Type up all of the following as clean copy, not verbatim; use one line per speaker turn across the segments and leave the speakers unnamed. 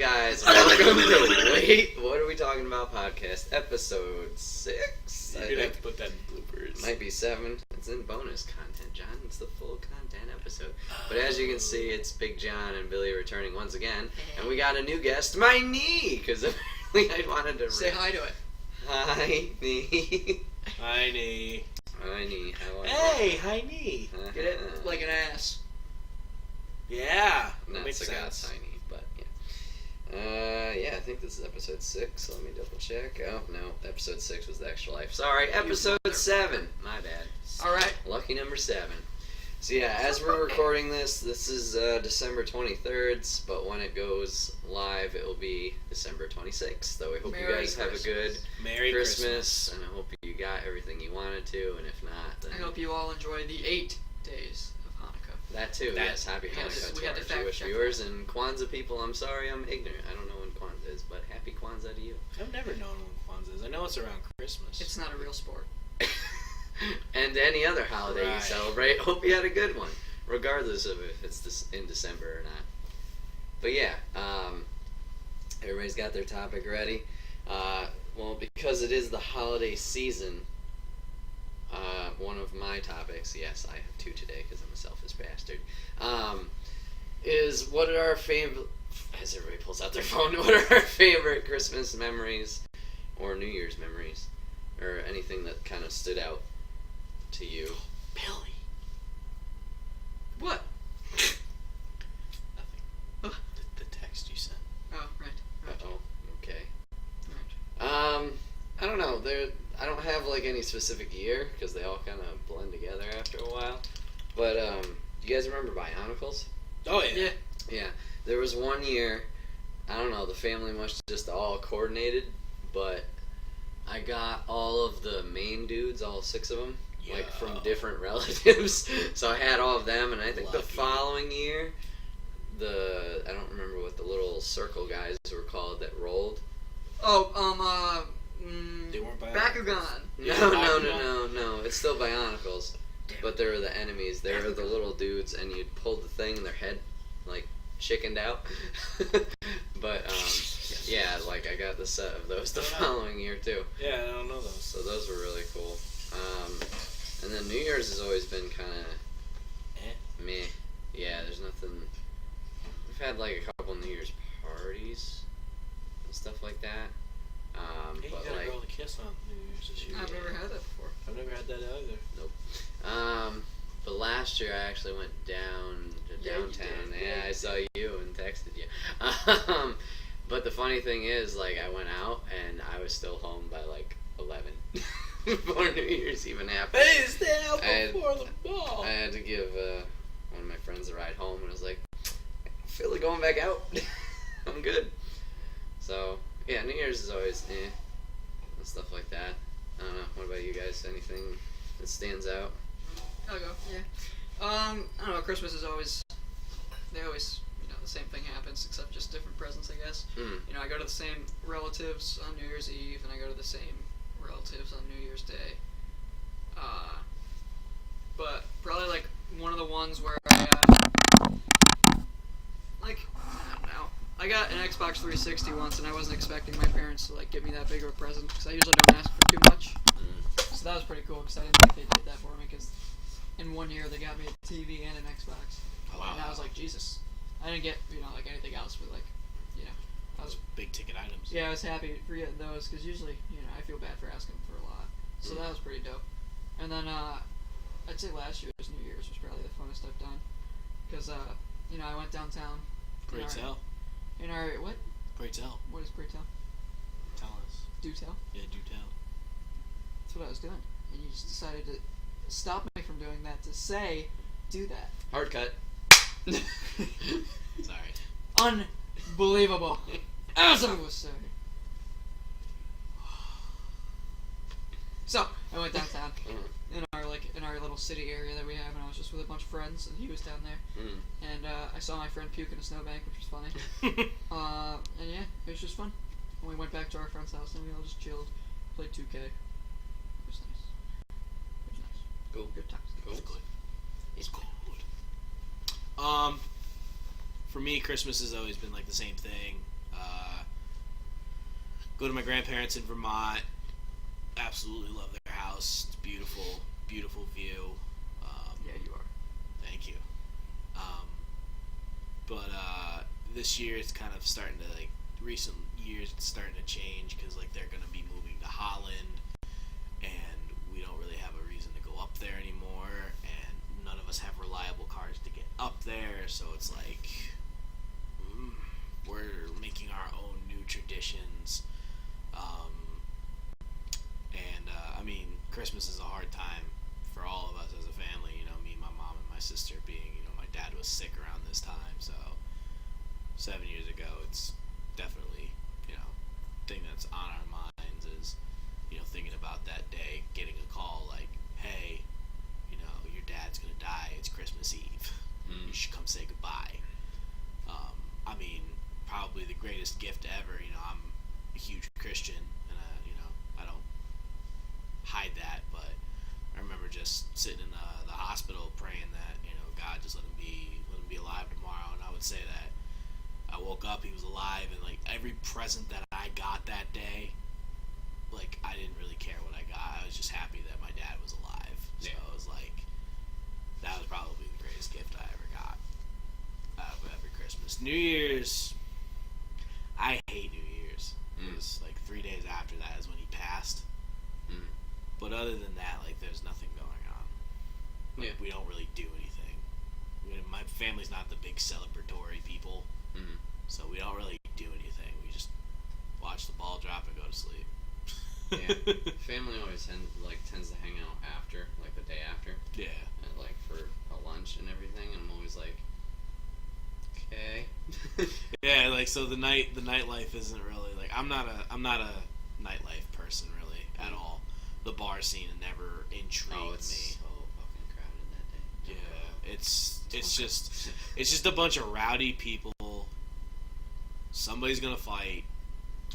guys? Welcome to Wait, What Are We Talking About podcast, episode 6.
You're gonna have to put that in bloopers.
Might be 7. It's in bonus content, John. It's the full content episode. But as you can see, it's Big John and Billy returning once again. And we got a new guest, my knee, because apparently I wanted to
say hi to it.
Hi, knee.
Hi, knee.
Hi, knee. How are
Hey, hi, knee.
you?
Get it like an ass.
Yeah.
Not
makes
Sagat
sense.
tiny, but yeah. Yeah, I think this is episode 6. Let me double check. Oh, no. Episode 6 was the extra life. Sorry, episode 7. My bad.
Alright.
Lucky number 7. So yeah, as we're recording this is December 23rd, but when it goes live, it will be December 26th. So we hope you guys have a good
Merry
Christmas, and I hope you got everything you wanted to, and if not, then
I hope you all enjoy the 8 days of Hanukkah.
that too.
That-
Yes, happy
we had
Hanukkah
to
to our
fact
Jewish
check
viewers
that.
and Kwanzaa people. I'm sorry, I'm ignorant. I don't know when Kwanzaa is, but happy Kwanzaa to you.
I've never known when Kwanzaa is. I know it's around Christmas.
It's not a real sport.
And any other holiday you
Right.
celebrate, hope you had a good one, regardless of if it's in December or not. But yeah, everybody's got their topic ready. Well, because it is the holiday season, one of my topics, yes, I have 2 today because I'm a selfish bastard, is what are our favorite, as everybody pulls out their phone, what are our favorite Christmas memories or New Year's memories, or anything that kind of stood out to you?
Billy.
What?
Nothing. The text you sent.
Oh, right.
Uh-oh, okay.
Right.
I don't know. I don't have like any specific year because they all kind of blend together after a while. But you guys remember Bionicles?
Oh, yeah.
Yeah.
Yeah. There was one year. I don't know. The family must have just all coordinated, but I got all of the main dudes, all 6 of them, like
Yeah.
from different relatives. So I had all of them, and I think the
Lucky.
following year, I don't remember what the little circle guys were called that rolled.
Oh,
They weren't
Bakugan.
Yeah,
No. It's still Bionicles, but they were the enemies. They were the little dudes, and you pulled the thing, and their head, like, chickened out. But, yeah, like, I got the set of those the following year, too.
Yeah, I don't know those.
So those were really cool. And then New Year's has always been kind of meh. Yeah, there's nothing. We've had, like, a couple New Year's parties and stuff like that.
Hey, you
But,
got a
like,
girl to kiss on New Year's this year.
I've never had that before.
I've never had that either.
But last year I actually went down to
Yeah, you
downtown.
did.
Yeah, I saw you and texted you. But the funny thing is, like, I went out and I was still home by like 11 before New Year's even happened.
Hey, stay out
I-
before the ball.
I had to give one of my friends a ride home, and I was like, I feel like going back out. I'm good. So yeah, New Year's is always and stuff like that. I don't know. What about you guys? Anything that stands out?
I'll go. Yeah. I don't know. Christmas is always. They always. The same thing happens, except just different presents, I guess.
Mm.
I go to the same relatives on New Year's Eve, and I go to the same relatives on New Year's Day. But probably like one of the ones where I don't know. I got an Xbox 360 once, and I wasn't expecting my parents to like give me that big of a present because I usually don't ask for too much. So that was pretty cool because I didn't think they did that for me because in one year they got me a TV and an Xbox.
Wow.
And I was like, Jesus. I didn't get like anything else, but like, I was
Big ticket items.
I was happy for getting those because usually I feel bad for asking for a lot, so that was pretty dope. And then I'd say last year's New Year's was probably the funnest I've done because I went downtown.
Pray tell.
In our what?
Pray tell.
What is pray tell?
Tell us.
Do tell.
Yeah, do tell.
That's what I was doing, and you just decided to stop me from doing that to say, do that.
Hard cut.
Sorry.
Unbelievable. As I was saying. So I went downtown in our little city area that we have, and I was just with a bunch of friends, and he was down there, and I saw my friend puke in a snowbank, which was funny. And yeah, it was just fun. And we went back to our friend's house, and we all just chilled, played 2K. It was nice. It was nice.
Cool.
Good times.
Cool.
It's good. It's good. For me, Christmas has always been like the same thing. Go to my grandparents in Vermont. Absolutely love their house. It's beautiful, beautiful view.
Yeah, you are.
Thank you. But this year it's kind of starting to, like, recent years it's starting to change because, like, they're going to be moving to Holland, and we don't really have a reason to go up there anymore, and none of us have reliable cars to get up there, so it's like we're making our own new traditions. I mean, Christmas is a hard time for all of us as a family, you know, me, my mom, and my sister being, you know, my dad was sick around this time, so 7 years ago, it's definitely, you know, thing that's on our minds is, you know, thinking about that day, getting a call like, hey, you know, your dad's gonna die, it's Christmas Eve, you should come say goodbye. I mean, probably the greatest gift ever, you know, I'm a huge Christian, and, you know, I don't hide that, but I remember just sitting in the hospital praying that, you know, God just let him be alive tomorrow, and I would say that I woke up, he was alive, and, like, every present that I got that day, like, I didn't really care what I got, I was just happy that my dad was alive, so it was like, that was probably the greatest gift I ever got out of every Christmas. New Year's, I hate New Year's. It was like 3 days after that is when he passed. But other than that, like, there's nothing going on. Like, we don't really do anything. My family's not the big celebratory people, so we don't really do anything. We just watch the ball drop and go to sleep.
Yeah, family always tends to hang out after, like the day after.
Yeah.
And, like, for a lunch and everything, and I'm always like, okay.
Yeah, like, so the nightlife isn't really, like, I'm not a nightlife person really at all. The bar scene never intrigued
Oh, it's
me.
so fucking crowded that day.
Yeah, it's just a bunch of rowdy people. Somebody's gonna fight.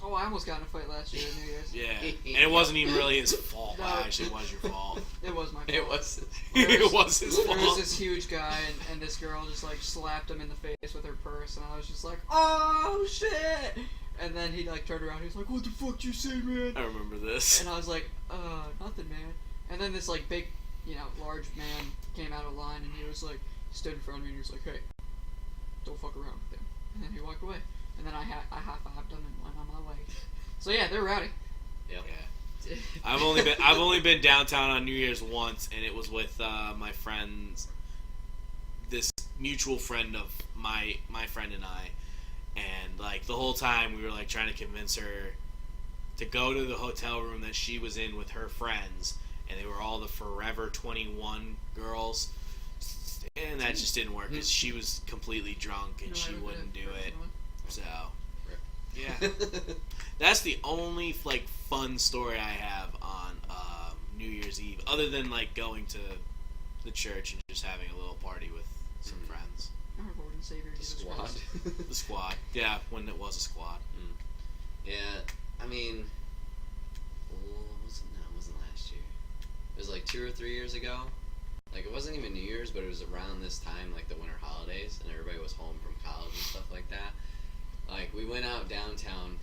Oh, I almost got in a fight last year at New Year's.
Yeah, and it wasn't even really his fault.
No.
Actually, it was your fault.
It was my fault.
It was.
It was his
There was
fault.
this huge guy, and this girl just, like, slapped him in the face with her purse, and I was just like, oh, shit! And then he, like, turned around, he was like, what the fuck you say, man?
I remember this.
And I was like, nothing, man. And then this, like, big, you know, large man came out of line, and he was like, stood in front of me, and he was like, hey, don't fuck around with him. And then he walked away. And then I high-fived him and went on my way. So yeah, they're rowdy.
Yep.
Yeah. I've only been downtown on New Year's once, and it was with my friends, this mutual friend of my friend and I, and, like, the whole time we were, like, trying to convince her to go to the hotel room that she was in with her friends, and they were all the Forever 21 girls, and that just didn't work because she was completely drunk and she wouldn't do it. So, yeah. That's the only, like, fun story I have on New Year's Eve, other than, like, going to the church and just having a little party with some friends.
Our Lord and Savior
The
Jesus
squad.
Christ.
The squad. Yeah, when it was a squad.
Yeah, I mean, wasn't last year. It was like 2 or 3 years ago. Like, it wasn't even New Year's, but it was around this time, like the winter holidays, and everybody was home from college and stuff like that. Like, we went out downtown,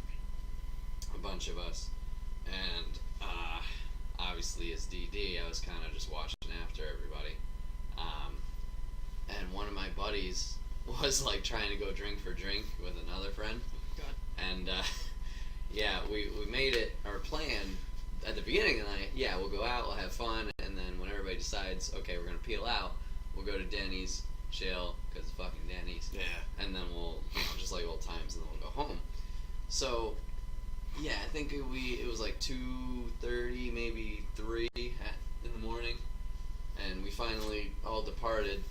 a bunch of us, and obviously as DD, I was kind of just watching after everybody. And one of my buddies was, like, trying to go drink for drink with another friend.
God.
And, yeah, we made it our plan at the beginning of the night. Yeah, we'll go out, we'll have fun, and then when everybody decides, okay, we're going to peel out, we'll go to Denny's, chill, because it's fucking Denny's.
Yeah.
And then we'll, you know, just like old times, and then we'll go home. So, yeah, I think it was like 2:30, maybe 3 in the morning, and we finally all departed.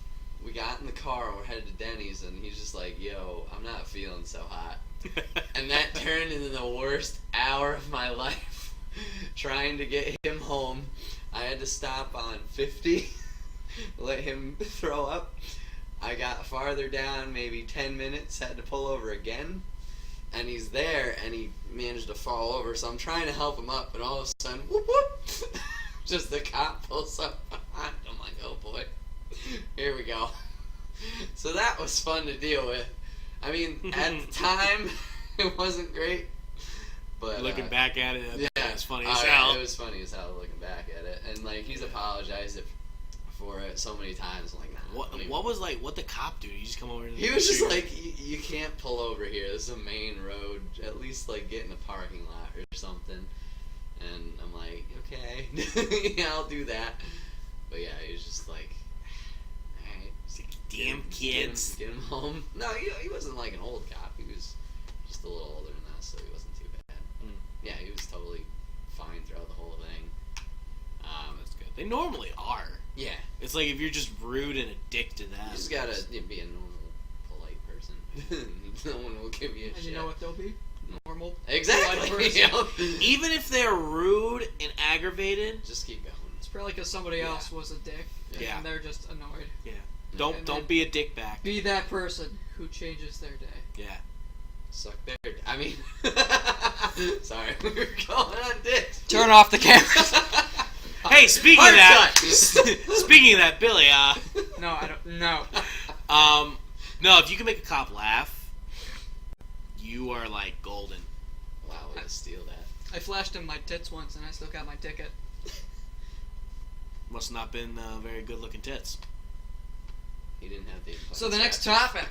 We got in the car, we're headed to Denny's, and he's just like, yo, I'm not feeling so hot. And that turned into the worst hour of my life. Trying to get him home. I had to stop on 50, let him throw up. I got farther down, maybe 10 minutes, had to pull over again. And he's there, and he managed to fall over, so I'm trying to help him up, and all of a sudden, whoop whoop, just the cop pulls up behind. I'm like, oh boy, here we go. So that was fun to deal with. I mean, at the time, it wasn't great, But
Looking back at it,
yeah,
it's funny
oh,
as
yeah,
hell.
it was funny as hell looking back at it, and like he's apologized for it so many times. I'm like, nah.
What was like? What the cop do? You just come over? And
He was just like, you can't pull over here. This is a main road. At least like get in a parking lot or something. And I'm like, okay, yeah, I'll do that. But yeah, he was just like, alright,
damn kids.
Get him home. No, he wasn't like an old cop. He was just a little older than us, so he wasn't too bad.
Mm.
Yeah, he was totally fine throughout the whole thing.
That's good. They normally are.
Yeah,
It's like if you're just rude and a dick to them.
you just gotta be a normal, polite person. No one will give you a
And
shit.
you know what they'll be? Normal.
Exactly.
polite
You
person.
know?
Even if they're rude and aggravated,
Just keep going.
It's probably because somebody else was a dick.
Yeah.
And they're just annoyed.
don't
And
don't
then-
be a dick back.
Be that person who changes their day.
Yeah.
Suck their. I mean, sorry, we were going on dicks.
Turn off the cameras.
Hey, speaking of
Hard
that,
cut.
speaking of that, Billy,
No, I don't. No.
no, if you can make a cop laugh, you are like golden.
Wow, way to steal that.
I flashed him my tits once and I still got my ticket.
Must not been very good looking tits.
He didn't have the.
So the next topic.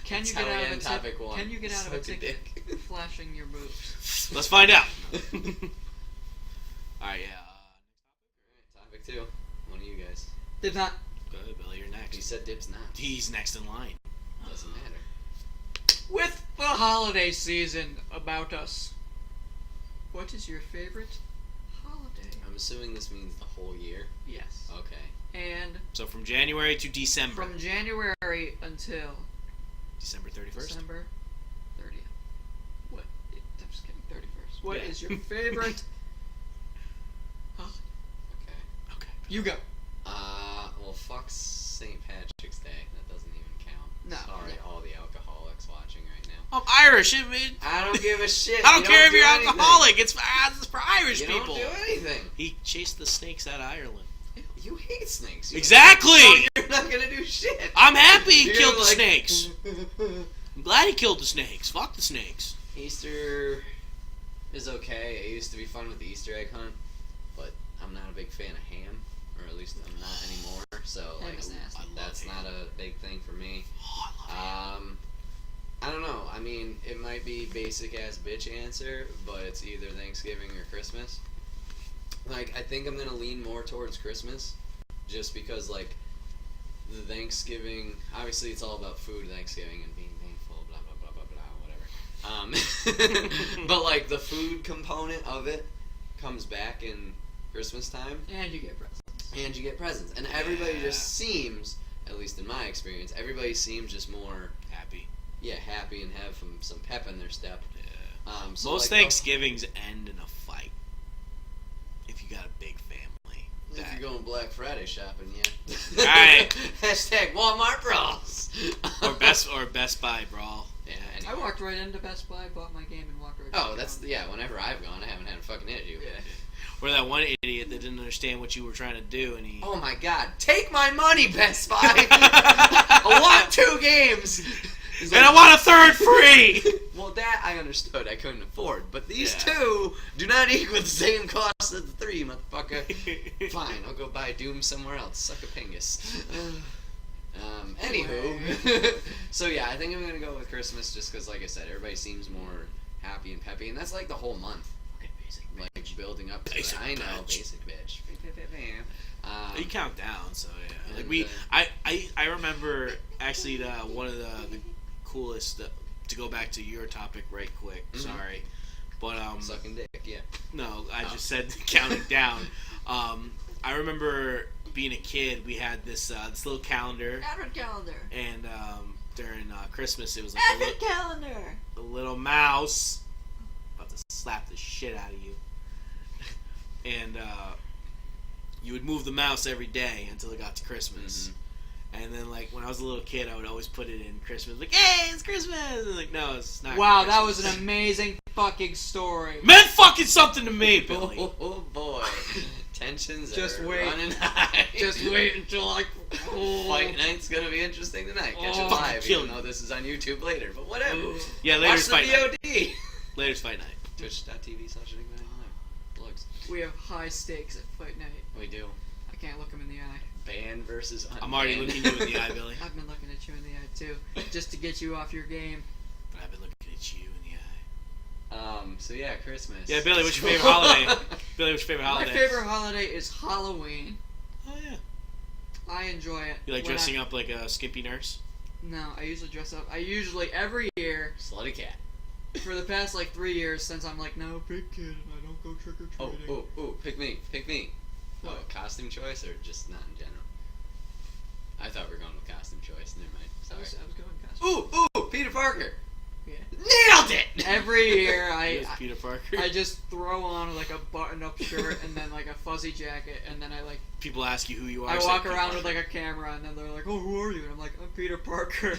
Can you
That's
get
how we
out of
end
a
topic one.
Can you get out of a
Suck a
ticket
dick.
flashing your boobs?
Let's find out. All right, yeah.
Topic 2. One of you guys.
Did not.
Good, Billy, you're
You
next.
said Dip's not.
He's next in line.
Doesn't matter.
With the holiday season about us, what is your favorite holiday?
I'm assuming this means the whole year.
Yes.
Okay.
And
So from January to December.
from January until
December 31st.
December 30th. What? I'm just kidding. 31st. What
Yeah.
is your favorite?
Okay.
Okay.
You go.
Well, fuck St. Patrick's Day. That doesn't even count.
No.
Sorry,
No.
all the alcoholics watching right now.
I'm Irish.
I don't give a shit.
I don't
You
care if
do
you're
anything.
alcoholic. It's for Irish
You
people.
don't do anything.
He chased the snakes out of Ireland.
You hate snakes. You
Exactly.
So you're not gonna do shit.
I'm happy he
You're
killed the
like-
snakes. I'm glad he killed the snakes. Fuck the snakes.
Easter is okay. It used to be fun with the Easter egg hunt, but I'm not a big fan of ham, or at least I'm not anymore. So
Ham
like,
is nasty.
I love
that's
ham.
not a big thing for me.
Oh, I love ham.
I don't know. I mean, it might be basic ass bitch answer, but it's either Thanksgiving or Christmas. Like, I think I'm gonna lean more towards Christmas, just because like the Thanksgiving. Obviously, it's all about food, Thanksgiving, and being thankful. Blah blah blah blah blah. Whatever. But like the food component of it comes back in Christmas time,
And you get presents.
and you get presents, and everybody
Yeah.
just seems, at least in my experience, everybody seems just more.
Happy.
Yeah, happy and have some pep in their step.
Yeah.
So
Most
like,
Thanksgivings end in a fight. If you got a big family.
If
That-
you're going Black Friday shopping, yeah.
Alright.
Hashtag Walmart brawls.
or Best Buy brawl.
Yeah.
I
Anyway.
walked right into Best Buy, bought my game, and walked right
Oh,
back
that's
out.
yeah. Whenever I've gone, I haven't had a fucking issue.
Yeah.
Or that one idiot that didn't understand what you were trying to do, and he.
Oh my God! Take my money, Best Buy. I want 2 games. He's
And
like,
I want a third free.
Well, that I understood. I couldn't afford, but these
Yeah.
2 do not equal the same cost as the 3, motherfucker. Fine, I'll go buy Doom somewhere else. Suck a pingus. Anywho, so yeah, I think I'm gonna go with Christmas just because, like I said, everybody seems more happy and peppy, and that's like the whole month, like building up to
Basic
it. I know,
bitch.
basic bitch.
You count down, so yeah. Like
And,
I remember actually one of the coolest. To go back to your topic right quick.
Mhm.
Sorry, but
Sucking dick, yeah.
no, I
Oh.
just said counting down. I remember being a kid. We had this little calendar,
Advent calendar.
and during Christmas it was like
Advent calendar.
a little mouse. About to slap the shit out of you. And you would move the mouse every day until it got to Christmas.
Mhm.
And then, like, when I was a little kid, I would always put it in Christmas. Like, hey, it's Christmas! And like, no, it's not
Wow,
Christmas.
that was an amazing fucking story.
Meant fucking something to me, Billy.
Oh boy, tensions
Just
are
wait.
running high.
Just wait until I.
Fight night's gonna be interesting tonight. Catch it
Oh.
live,
Kill
even
you.
though this is on YouTube later. But whatever.
Yeah, later
Watch the
fight night.
VOD.
Later's fight night.
Twitch.tv/Enigma.
We have high stakes at fight night.
We do.
I can't look him in the eye.
Banned versus unbanned.
I'm already looking you in the eye, Billy.
I've been looking at you in the eye too, just to get you off your game.
But I've been looking at you in the eye.
So yeah, Christmas.
Yeah, Billy, what's your favorite holiday? Billy, what's your favorite
My
holiday?
favorite holiday is Halloween.
Oh yeah.
I enjoy it.
You like dressing up like a skimpy nurse?
No, I usually dress up. I usually every year
Slutty cat.
for the past like 3 years since I'm like no big kid and I don't go trick or treating.
Oh, pick me.
What?
Oh, costume choice or just not in general? I thought we were going with costume choice. Never mind.
I
Sorry.
was going costume.
Ooh, Peter Parker.
Yeah.
Nailed it!
Every year
Yes,
I
Peter Parker.
I just throw on like a button-up shirt and then like a fuzzy jacket and then I like
People ask you who you are.
I
say
walk
Peter
around with
Parker.
like a camera and then they're like, oh, who are you? And I'm like, I'm Peter Parker.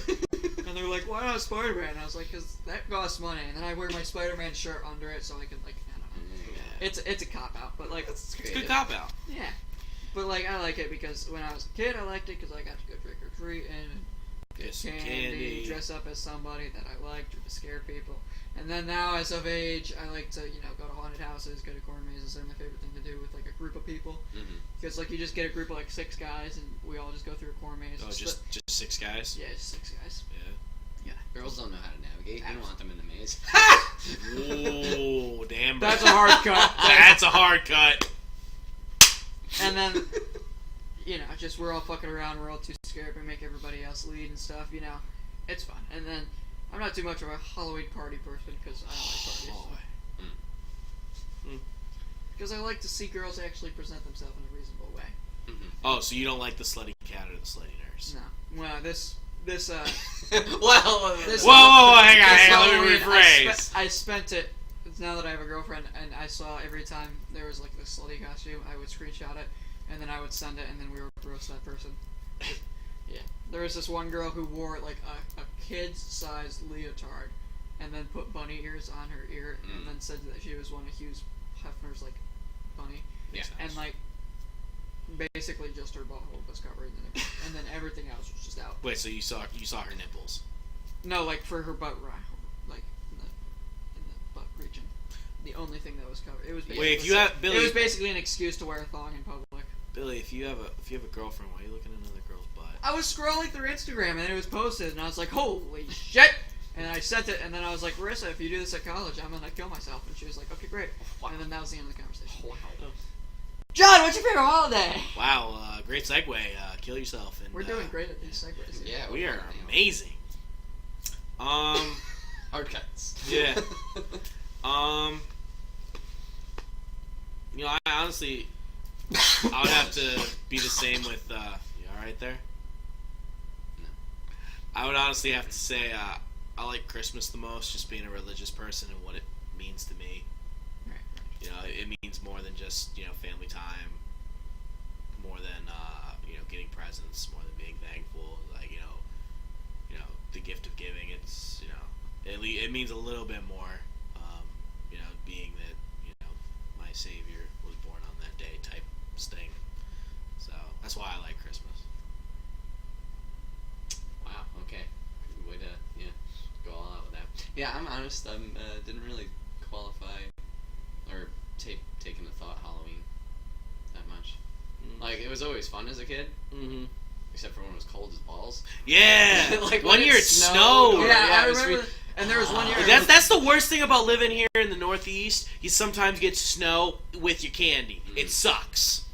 And they're like, why not Spider-Man? And I was like, because that costs money. And then I wear my Spider-Man shirt under it so I can like, I don't know.
Yeah.
It's a cop out, but like
That's
It's a
great.
good cop out.
yeah. But like I like it because when I was a kid I liked it because I got to go trick or treat and
Get some
candy,
candy.
dress up as somebody that I liked or to scare people. And then now, as of age, I like to, go to haunted houses, go to corn mazes. They're my favorite thing to do with like a group of people.
Mm-hmm.
Because like you just get a group of like 6 guys, and we all just go through a corn maze.
Oh, just 6 guys.
yeah, just 6 guys.
Yeah.
Girls don't know how to navigate. You don't want them in the maze.
Oh, damn. bro.
That's a hard cut.
That's a hard cut.
And then, just we're all fucking around. We're all too scared. We make everybody else lead and stuff. It's fun. And then I'm not too much of a Halloween party person because I don't like parties. Because I like to see girls actually present themselves in a reasonable way.
Mm-hmm.
Oh, so you don't like the slutty cat or the slutty nurse?
No. Well, this
Well,
This-
Whoa, hang on,
this
let me
Halloween,
rephrase.
I spent it. Now that I have a girlfriend, and I saw every time there was like this slutty costume, I would screenshot it, and then I would send it, and then we would roast that person. Yeah. There was this one girl who wore like a kid-sized leotard, and then put bunny ears on her ear, and then said that she was one of Hugh Hefner's like bunny,
Yeah.
and like basically just her butthole was covered, and then everything else was just out.
Wait, so you saw her nipples?
No, like for her butt, like in the butt region. The only thing that was covered. It was.
Wait, if you have Billy,
It was basically an excuse to wear a thong in public.
Billy, if you have a girlfriend, why are you looking at another girl's butt?
I was scrolling through Instagram and it was posted, and I was like, "Holy shit!" And I sent it, and then I was like, "Marissa, if you do this at college, I'm gonna kill myself." And she was like, "Okay, great." And then that was the end of the conversation.
Wow.
John, what's your favorite holiday?
Wow, great segue. Kill yourself. And,
We're doing great at these segues.
Yeah,
We are amazing.
Hard cuts.
Yeah. I honestly, I would have to be the same with. You all right there?
No.
I would honestly have to say I like Christmas the most, just being a religious person and what it means to me.
Right.
It means more than just family time, more than getting presents, more than being thankful. Like the gift of giving. It's it means a little bit more. Being that my Savior was born on that day type thing. So that's why I like Christmas.
Wow. Okay. Way to go all out with that. Yeah, I'm honest. I didn't really qualify or take into thought Halloween that much. Like it was always fun as a kid,
Mm-hmm.
except for when it was cold as balls.
Yeah.
Like
one
when
year
it
it
snowed
snowed.
or-
Yeah, I
it was
remember. And there was one year.
That's the worst thing about living here in the Northeast. You sometimes get snow with your candy. It sucks.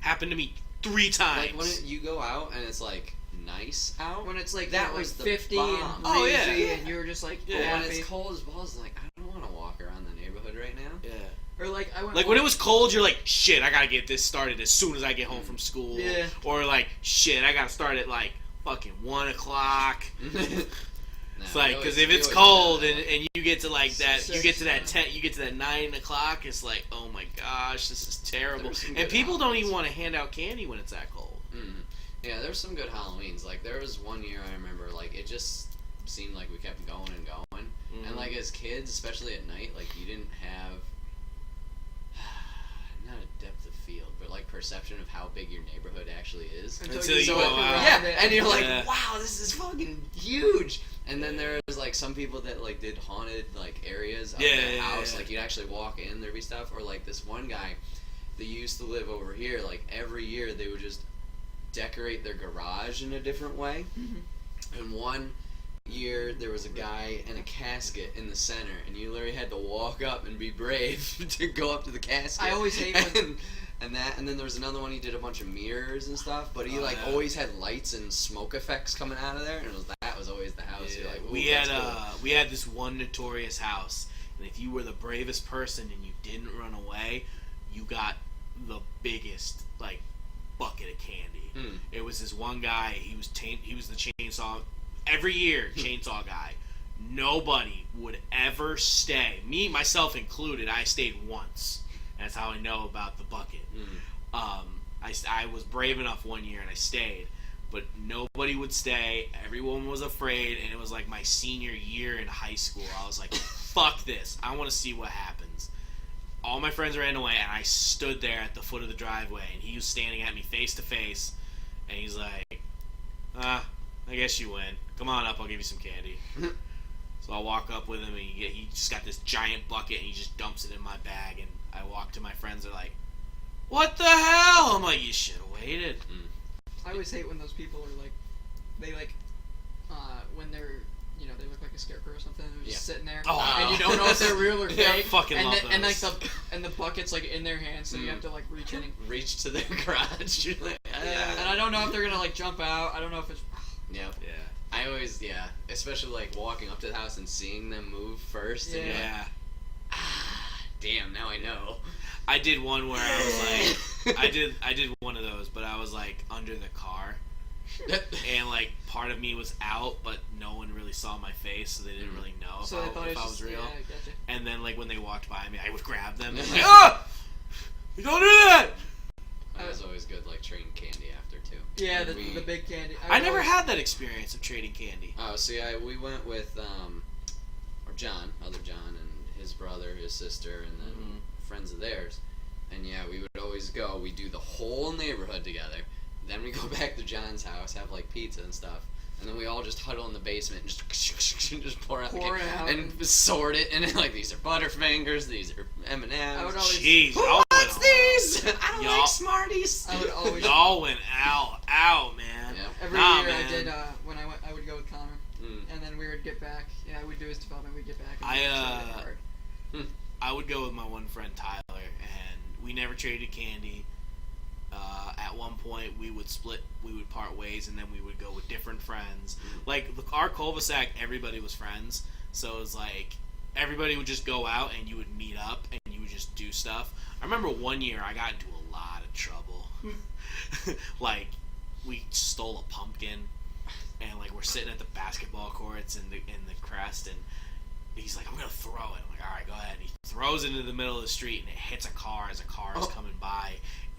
Happened to me 3 times.
Like when you go out and it's like nice out.
when it's like
That
like
was the
50
bomb.
and
Oh, yeah.
breezy, and you're just like
But
Yeah.
when
happy.
it's cold as balls, like I don't want to walk around the neighborhood right now.
Yeah.
Or like I went.
Like when it was cold, you're like, shit, I gotta get this started as soon as I get home from school.
Yeah.
Or like, shit, I gotta start at like fucking 1 o'clock. It's like, because if it's cold and you get to like that, you get to that 10, you get to that 9 o'clock, it's like, oh my gosh, this is terrible.
There were some
And
good
people don't
Halloweens.
even want to hand out candy when it's that cold.
Yeah, there was some good Halloweens. Like there was one year I remember, like it just seemed like we kept going and going. And like as kids, especially at night, like you didn't have not a depth of field, but like perception of how big your neighborhood actually is.
Until you
go
go
up
out.
around
Yeah,
it.
and you're like,
Yeah.
wow, this is fucking huge. And then there was like some people that like did haunted like areas of
Yeah,
their
yeah,
house.
yeah.
Like you'd actually walk in, there'd be stuff. Or like this one guy that used to live over here. Like every year they would just decorate their garage in a different way.
Mhm.
And one year there was a guy in a casket in the center, and you literally had to walk up and be brave to go up to the casket.
I always hate when-
and then there was another one. He did a bunch of mirrors and stuff, but he
Oh,
like
yeah.
always had lights and smoke effects coming out of there, and that was always the house. You're like, ooh,
we
that's
had
cool.
we had this one notorious house, and if you were the bravest person and you didn't run away, you got the biggest like bucket of candy.
Mm.
It was this one guy. He was the chainsaw every year. Chainsaw guy. Nobody would ever stay. Me, myself included. I stayed once. That's how I know about the bucket.
Mm.
I was brave enough one year and I stayed, but nobody would stay. Everyone was afraid, and it was like my senior year in high school. I was like, fuck this. I want to see what happens. All my friends ran away, and I stood there at the foot of the driveway, and he was standing at me face to face, and he's like, I guess you win. Come on up, I'll give you some candy. So I walk up with him, and he just got this giant bucket, and he just dumps it in my bag, and I walk to my friends, they're like, what the hell? I'm like, you should have waited.
I always hate when those people are like, they like, when they're, you know, they look like a scarecrow or something. They're just sitting there,
Oh.
and you don't know if they're real or
Yeah,
fake.
fucking
and
love
and like
those.
the bucket's like in their hands, so you have to like reach in.
Reach to their garage. You're like,
And I don't know if they're gonna like jump out. I don't know if it's.
Yep.
Yeah.
I always, especially like walking up to the house and seeing them move first. And you're like,
Yeah.
damn, now I know.
I did one where I was like, I did one of those, but I was like under the car, and like part of me was out, but no one really saw my face, so they didn't really know
So they thought
if
it
I
was
was
just,
real.
Yeah, I gotcha.
And then like when they walked by me, I would grab them and like, ah, you don't do that.
That was always good, like trading candy after too.
Yeah,
When
the big candy.
I never had that experience of trading candy.
Oh, so yeah, we went with John, other John, and his brother, his sister, and then friends of theirs. And yeah, we would always go. We do the whole neighborhood together. Then we go back to John's house, have like pizza and stuff, and then we all just huddle in the basement and just pour out the
Pour
candy
it out.
and sort it. And then, like, these are Butterfingers, these are M&Ms.
I would always.
Jeez,
Who
y'all
wants
went
these? I don't
Y'all-
like Smarties.
I would always.
Y'all went out, man.
Yeah.
Every
Nah,
year
man.
I did. When I would go with Connor, and then we would get back. Yeah, we'd do his development. We'd get back. And we'd trade it hard.
I would go with my one friend Tyler, and we never traded candy. At one point, we would part ways, and then we would go with different friends. Like, our cul-de-sac, everybody was friends, so it was like, everybody would just go out, and you would meet up, and you would just do stuff. I remember one year, I got into a lot of trouble. Like, we stole a pumpkin, and, like, we're sitting at the basketball courts in the crest, and he's like, I'm going to throw it. I'm like, all right, go ahead. And he throws it into the middle of the street, and it hits a car as a car is coming by.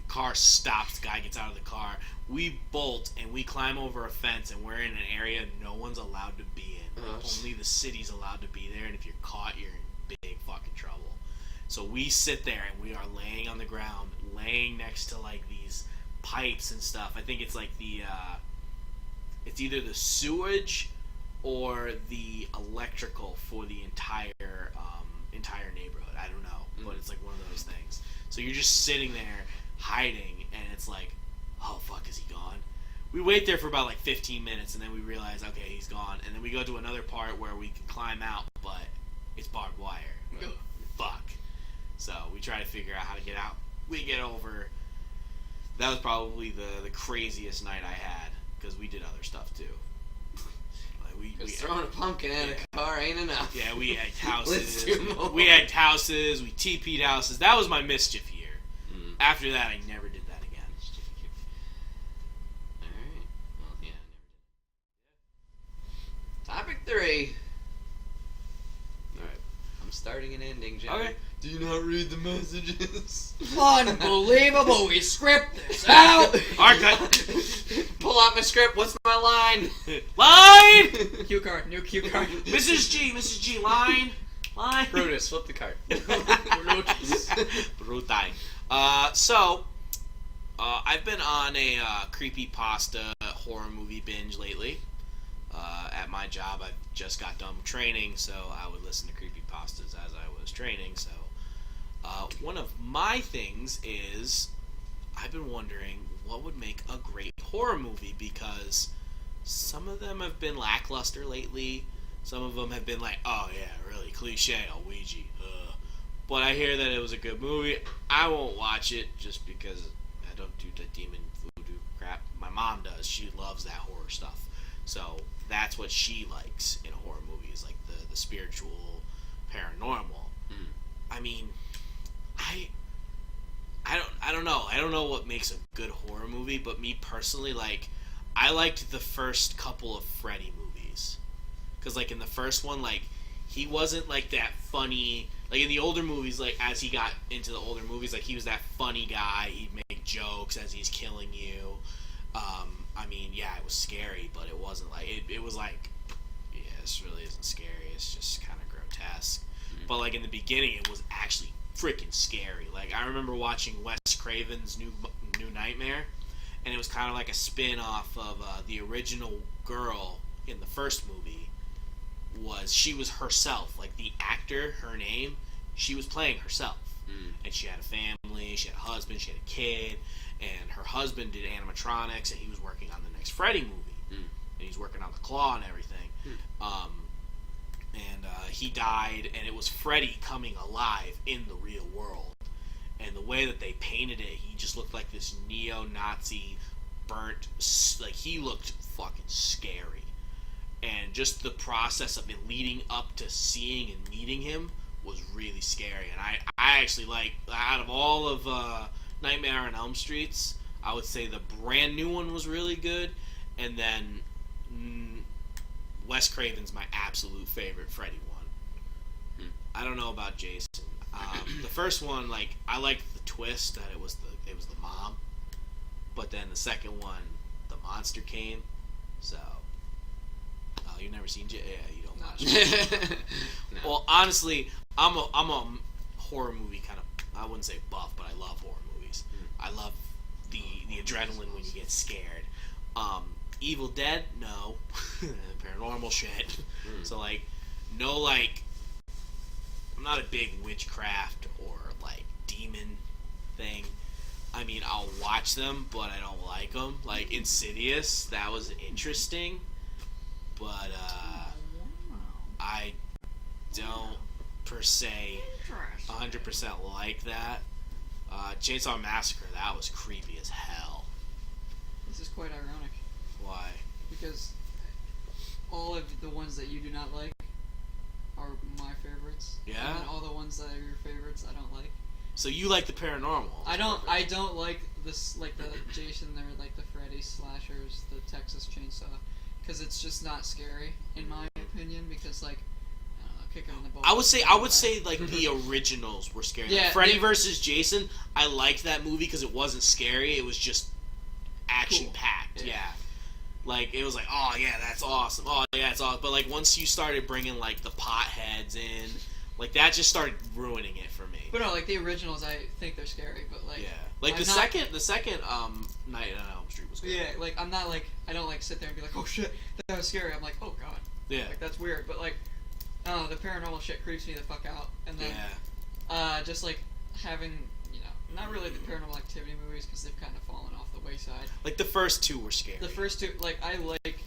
The car stops. The guy gets out of the car. We bolt, and we climb over a fence, and we're in an area no one's allowed to be in. Like, only the city's allowed to be there, and if you're caught, you're in big fucking trouble. So we sit there, and we are laying on the ground, laying next to, like, these pipes and stuff. I think it's, like, it's either the sewage or the electrical for the entire neighborhood. I don't know, but it's like one of those things. So you're just sitting there hiding, and it's like, oh fuck, is he gone? We wait there for about like 15 minutes, and then we realize, okay, he's gone. And then we go to another part where we can climb out, but it's barbed wire. Fuck. So we try to figure out how to get out. We get over. That was probably the craziest night I had, because we did other stuff too.
Because throwing a pumpkin at a car ain't enough.
Yeah, we had
Let's
houses.
do more.
We had houses. We TP'd houses. That was my mischief year. After that, I never did that again.
Alright. Well, yeah. Topic 3. Alright. I'm starting and ending, Joey.
Okay.
Do you not read the messages?
Unbelievable! We script this out.
Arcut.
Pull out my script. What's my line?
Line!
Cue card. New cue card.
Mrs. G, line.
Brutus, flip the card.
Brutai. So, I've been on a creepypasta horror movie binge lately. At my job, I just got done training, so I would listen to creepypastas as I was training. So one of my things is I've been wondering what would make a great horror movie, because some of them have been lackluster lately. Some of them have been like, oh yeah, really cliche, a Ouija. But I hear that it was a good movie. I won't watch it just because I don't do the demon voodoo crap. My mom does. She loves that horror stuff. So that's what she likes in horror movies, like the spiritual, paranormal. I mean, I don't know. I don't know what makes a good horror movie, but me personally, like, I liked the first couple of Freddy movies. Because, like, in the first one, like, he wasn't, like, that funny... Like, in the older movies, like, as he got into the older movies, like, he was that funny guy. He'd make jokes as he's killing you. I mean, yeah, it was scary, but it wasn't, like... It was, like, yeah, this really isn't scary. It's just kind of grotesque. But, like, in the beginning, it was actually freaking scary. Like, I remember watching Wes Craven's New Nightmare, and it was kind of like a spin-off of the original girl in the first movie. She was herself, like the actor, her name, she was playing herself. And she had a family, she had a husband, she had a kid, and her husband did animatronics, and he was working on the next Freddy movie. And he's working on the claw and everything. He died, and it was Freddy coming alive in the real world. And the way that they painted it, he just looked like this neo-Nazi burnt, like, he looked fucking scary. And just the process of it leading up to seeing and meeting him was really scary. And I actually like, out of all of Nightmare on Elm Streets, I would say the brand new one was really good. And then Wes Craven's my absolute favorite Freddy one. I don't know about Jason. The first one, like, I liked the twist that it was the mom. But then the second one, the monster came. So... you've never seen J? Yeah, you don't watch it. No. Well, honestly, I'm a horror movie kind of, I wouldn't say buff, but I love horror movies. I love the adrenaline when you get scared. Evil Dead, no. Paranormal shit. So, like, no, like, I'm not a big witchcraft or, like, demon thing. I mean, I'll watch them, but I don't like them. Like, Insidious, that was interesting. But I don't per se 100% like that. Chainsaw Massacre, that was creepy as hell.
This is quite ironic.
Why?
Because all of the ones that you do not like are my favorites.
Yeah?
And all the ones that are your favorites I don't like.
So you like the paranormal?
I don't like this, like the Jason or like the Freddy slashers, the Texas Chainsaw. Because it's just not scary, in my opinion. Because, like, I don't know, kick him in the balls.
I would say like the originals were scary.
Yeah,
like Freddy vs. Jason. I liked that movie because it wasn't scary. It was just action packed. Cool. Yeah. Like, it was like, oh yeah, that's awesome. Oh yeah, it's awesome. But like once you started bringing like the potheads in, like that just started ruining it for me.
But no, like the originals, I think they're scary. But like,
yeah, like the second Night on Elm Street was good.
Yeah, like I'm not like I don't like sit there and be like, oh shit, that was scary. I'm like, oh god.
Yeah.
Like that's weird. But like, I don't know, the paranormal shit creeps me the fuck out. And then, just like having, you know, not really the Paranormal Activity movies because they've kind of fallen off the wayside.
Like the first two were scary.
The first two, like I like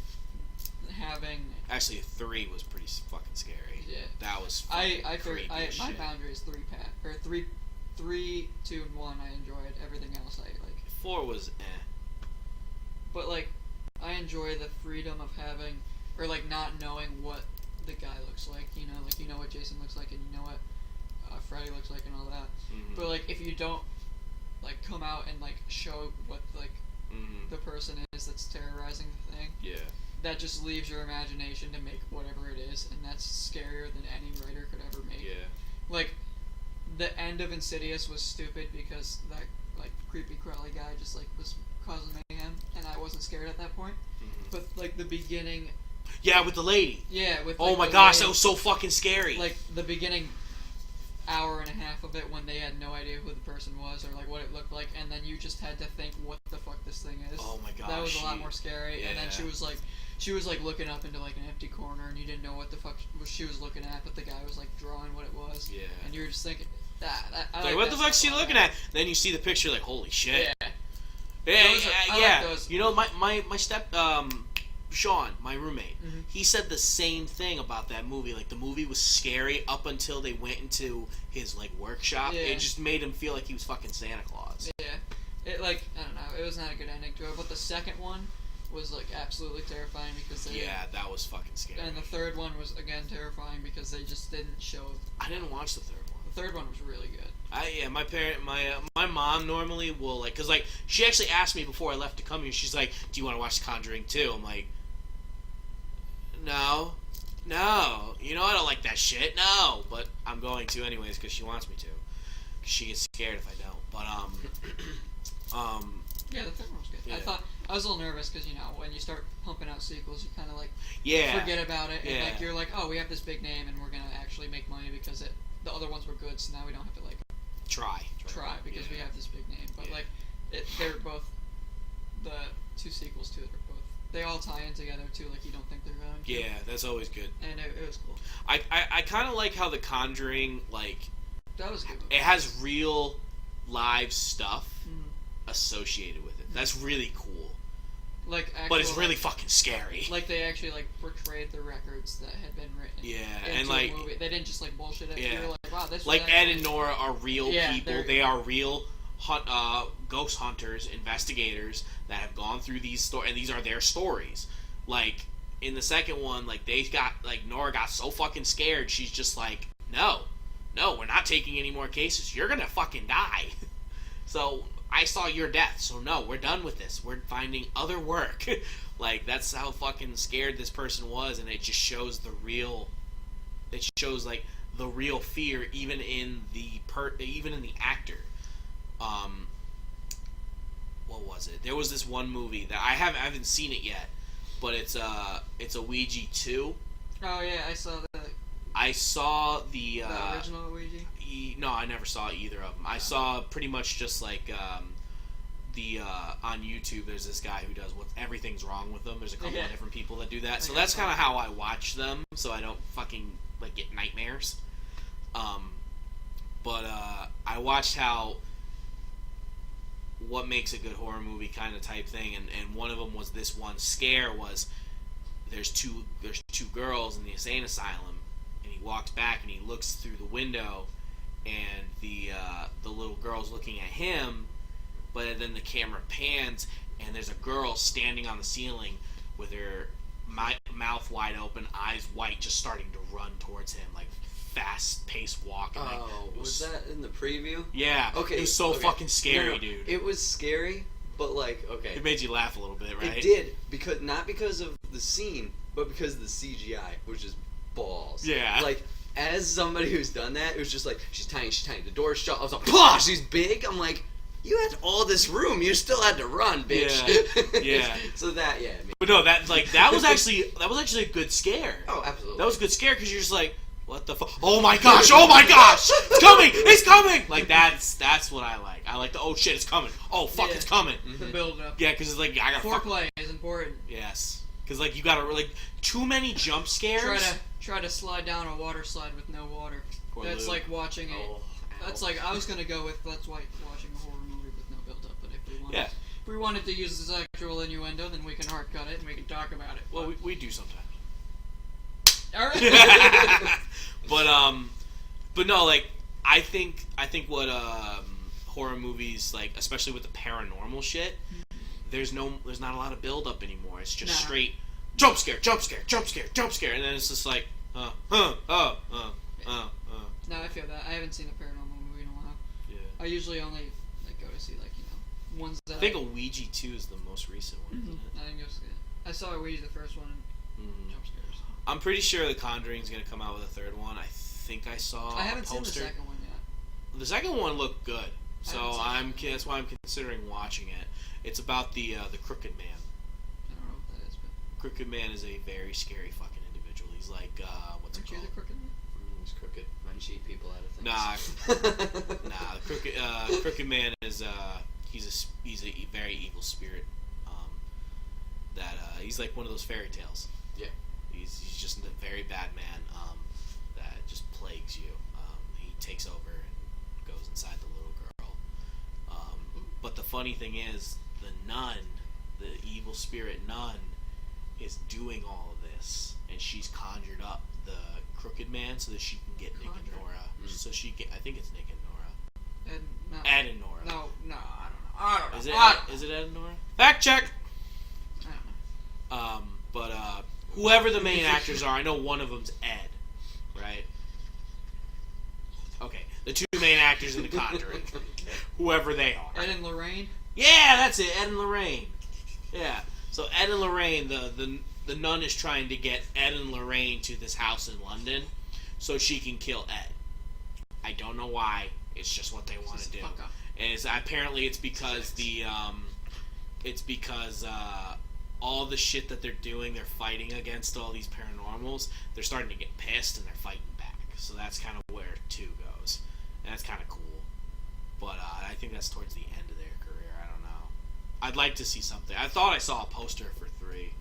having.
Actually, 3 was pretty fucking scary.
Yeah.
That was.
My
shit.
boundary is 3, 2, and 1. I enjoyed. Everything else I like.
4 was
But like, I enjoy the freedom of having, or like not knowing what the guy looks like. You know, like you know what Jason looks like, and you know what Freddy looks like, and all that.
Mm-hmm.
But like, if you don't like come out and like show what like the person is that's terrorizing the thing, that just leaves your imagination to make whatever it is, and that's scarier than any writer could ever make.
Yeah.
Like, the end of Insidious was stupid because that like creepy crawly guy just like was causing mayhem, and I wasn't scared at that point. But like the beginning.
Yeah, with the lady.
Yeah, with.
Oh
like,
my gosh, that was so fucking scary.
Like the beginning hour and a half of it when they had no idea who the person was or like what it looked like, and then you just had to think what the fuck this thing is.
Oh my gosh.
That was a lot more scary.
Yeah.
And then she was like, she was like looking up into like an empty corner, and you didn't know what the fuck she was looking at, but the guy was like drawing what it was.
Yeah.
And you were just thinking, I
Like, what the fuck's she looking at? Then you see the picture, like, holy shit.
Yeah.
Yeah,
Those are- I
yeah.
like those.
You know, my step, Sean, my roommate,
Mhm.
he said the same thing about that movie. Like, the movie was scary up until they went into his, like, workshop.
Yeah.
It just made him feel like he was fucking Santa Claus.
Yeah. It like I don't know. It was not a good ending to it, but the second one was like absolutely terrifying because they.
Yeah, that was fucking scary.
And the third one was again terrifying because they just didn't show.
I didn't watch the third one.
The third one was really good.
My mom normally will, like, cause like she actually asked me before I left to come here. She's like, "Do you want to watch The Conjuring 2?" I'm like, no, you know I don't like that shit. No, but I'm going to anyways because she wants me to. 'Cause she gets scared if I don't. But
Yeah, the third one was good.
Yeah.
I was a little nervous because when you start pumping out sequels, you kind of like
yeah,
forget about it, and
Yeah.
like you're like, oh, we have this big name, and we're gonna actually make money because the other ones were good, so now we don't have to like
try
because we
Yeah.
have this big name. But
Yeah.
like, they're both the two sequels to it are both. They all tie in together too. Like you don't think they're going to.
Yeah, that's always good.
And it was cool.
I kind of like how The Conjuring, like,
That was a good.
it has real live stuff
Mhm.
associated with it. That's really cool.
Like,
But it's
actual,
really
like,
fucking scary.
like they actually like portrayed the records that had been written.
Yeah,
into
and
a
like
movie. They didn't just like bullshit it.
Yeah.
You're like, wow, this.
like
was
Ed
actually-
and Nora are real
Yeah,
people.
they're-
They are real ghost hunters, investigators that have gone through these stories, and these are their stories. Like in the second one, like Nora got so fucking scared, she's just like, no, we're not taking any more cases. You're gonna fucking die. So I saw your death. So no, we're done with this. We're finding other work. Like that's how fucking scared this person was, and it just shows the real. It shows like the real fear, even in the actor. What was it? There was this one movie that I haven't seen it yet, but it's a Ouija 2.
Oh yeah, I saw
I saw the
original Ouija.
no, I never saw either of them. I saw pretty much just like on YouTube. There's this guy who does what everything's wrong with them. There's a couple
Yeah.
of different people that do that. So
Okay.
that's kind of how I watch them, so I don't fucking like get nightmares. But I watched how what makes a good horror movie kind of type thing, and one of them was this one scare was there's two girls in the insane asylum, and he walks back and he looks through the window, and the little girl's looking at him, but then the camera pans and there's a girl standing on the ceiling with her mouth wide open, eyes white, just starting to run towards him, like fast-paced walk. And, like,
Oh,
it
was that in the preview?
Yeah.
Okay.
It was so
okay.
fucking scary,
No,
dude.
It was scary, but like, okay.
It made you laugh a little bit, right?
It did, because not because of the scene, but because of the CGI, which is balls.
Yeah.
Like, as somebody who's done that, it was just like, she's tiny. The door's shut. I was like, "Pah!" She's big. I'm like, you had all this room. You still had to run, bitch.
Yeah.
So that, yeah.
But no, that was actually a good scare.
Oh, absolutely.
That was a good scare because you're just like, what the fuck? Oh my gosh! Oh my gosh! It's coming! It's coming! Like that's what I like. I like the oh shit, it's coming. Oh fuck,
Yeah.
it's coming.
The build up.
Yeah, because it's like I gotta fuck.
Foreplay is important.
Yes, because like you gotta like too many jump scares.
Try to slide down a water slide with no water.
Poor
That's
Lou.
like watching a.
Oh,
That's
ow.
like I was gonna go with. That's like watching a horror movie with no build up. But if we wanted to use the sexual innuendo, then we can hard cut it and we can talk about it.
Well, we do sometimes.
All right.
But no, like I think what horror movies, like especially with the paranormal shit, there's not a lot of build up anymore. It's just
Nah.
straight jump scare, jump scare, jump scare, jump scare, and then it's just like
No, I feel that. I haven't seen a paranormal movie in a while.
yeah.
I usually only like go to see like ones that
I think Ouija 2 is the most recent one, isn't it?
I think it was good. I saw Ouija the first one and
Mhm.
jump scares.
I'm pretty sure The Conjuring's gonna come out with a third one. I think I saw
I haven't
a
seen the
poster.
second one yet.
The second one looked good,
I
so
haven't seen it.
that's why I'm considering watching it. It's about the Crooked Man.
I don't know what that is, but
Crooked Man is a very scary fucking individual. He's like what's it
aren't you
called?
the crooked one?
It's crooked. Men cheat people out of things.
Nah, the Crooked Man is he's a very evil spirit. that he's like one of those fairy tales.
Yeah.
He's just a very bad man that just plagues you. He takes over and goes inside the little girl. But the funny thing is, the nun, the evil spirit nun, is doing all of this, and she's conjured up the Crooked Man so that she can get Nick and Nora. So she get, I think it's Nick and Nora. Ed and Nora.
No, I don't know.
Is it Ed and Nora? Fact check.
I don't know.
But whoever the main actors are, I know one of them's Ed, right? Okay, the two main actors in The Conjuring, whoever they are.
Ed and Lorraine.
Yeah, that's it, Ed and Lorraine. Yeah, so Ed and Lorraine, the nun is trying to get Ed and Lorraine to this house in London so she can kill Ed. I don't know why. It's just what they want to do.
Fuck up.
And apparently it's because all the shit that they're doing, they're fighting against all these paranormals. They're starting to get pissed and they're fighting back. So that's kind of where 2 goes, and that's kind of cool. But I think that's towards the end of their career. I don't know. I'd like to see something. I thought I saw a poster for 3.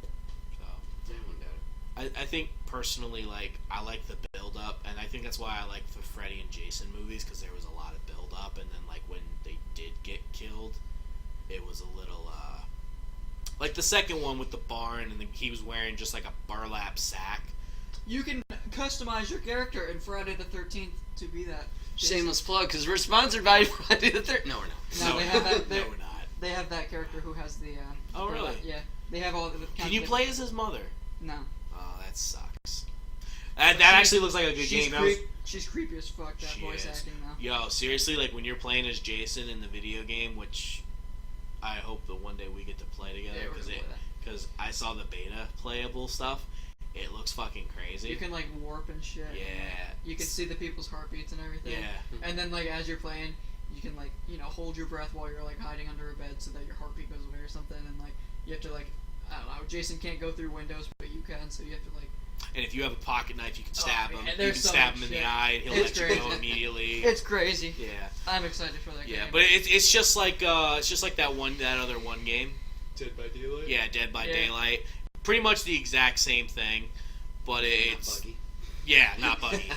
So
Yeah, no doubt.
I think personally, like, I like the build up, and I think that's why I like the Freddy and Jason movies, because there was a lot of build up, and then like when they did get killed, it was a little like the second one with the barn, and then he was wearing just like a burlap sack.
You can customize your character in Friday the 13th to be that. Jason.
Shameless plug, because we're sponsored by Friday the 13th. No, we're not.
No, they have that.
No, we're not.
They have that character who has the.
Oh, really?
Yeah, they have all the.
Can you play as his mother?
No.
Oh, that sucks. That actually looks like a good game.
She's creepy as fuck. That
She
voice
is.
acting now.
Yo, seriously, like when you're playing as Jason in the video game, which I hope that one day we get to play together,
Yeah, we're gonna play that.
because I saw the beta playable stuff. It looks fucking crazy.
You can like warp and shit.
Yeah.
You can see the people's heartbeats and everything.
Yeah.
And then like as you're playing, you can like hold your breath while you're like hiding under a bed so that your heartbeat goes away or something. And like you have to like I don't know. Jason can't go through windows, but you can. So you have to like.
And if you have a pocket knife, you can stab him.
man,
You
there's
can
so
stab
much
him in
shit.
the eye, and he'll
It's
let you go
crazy.
immediately.
It's crazy.
Yeah.
I'm excited for that game.
Yeah, but it's just like that other one game.
Dead by Daylight?
Yeah, Dead by
Yeah.
Daylight. Pretty much the exact same thing, but it's
Not buggy.
yeah, not buggy.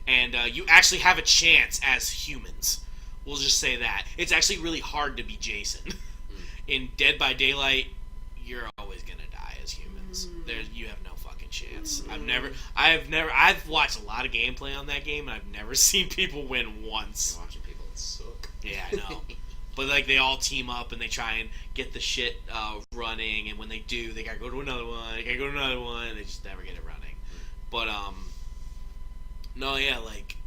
And you actually have a chance as humans. We'll just say that. It's actually really hard to be Jason. In Dead by Daylight, you're always gonna die as humans. You have no fucking chance. I've watched a lot of gameplay on that game, and I've never seen people win once.
You're watching people that suck.
Yeah, I know. But like they all team up and they try and get the shit running, and when they do, they gotta go to another one. They gotta go to another one. And they just never get it running. But no, yeah, like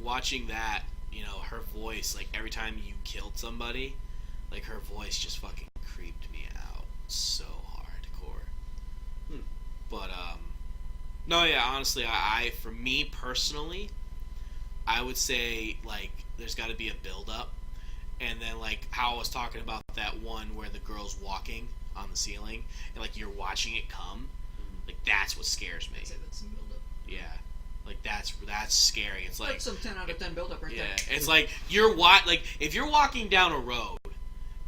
watching that, her voice, like every time you killed somebody, like her voice just fucking creeped me out so hardcore. But no, yeah, honestly, I for me personally, I would say like there's got to be a build up. And then, like, how I was talking about that one where the girl's walking on the ceiling, and, like, you're watching it come, like, that's what scares me.
I'd say that's some build-up.
Yeah. Like, that's scary. It's like...
That's some 10 out of 10 build-up right
yeah,
there.
it's like, if you're walking down a road,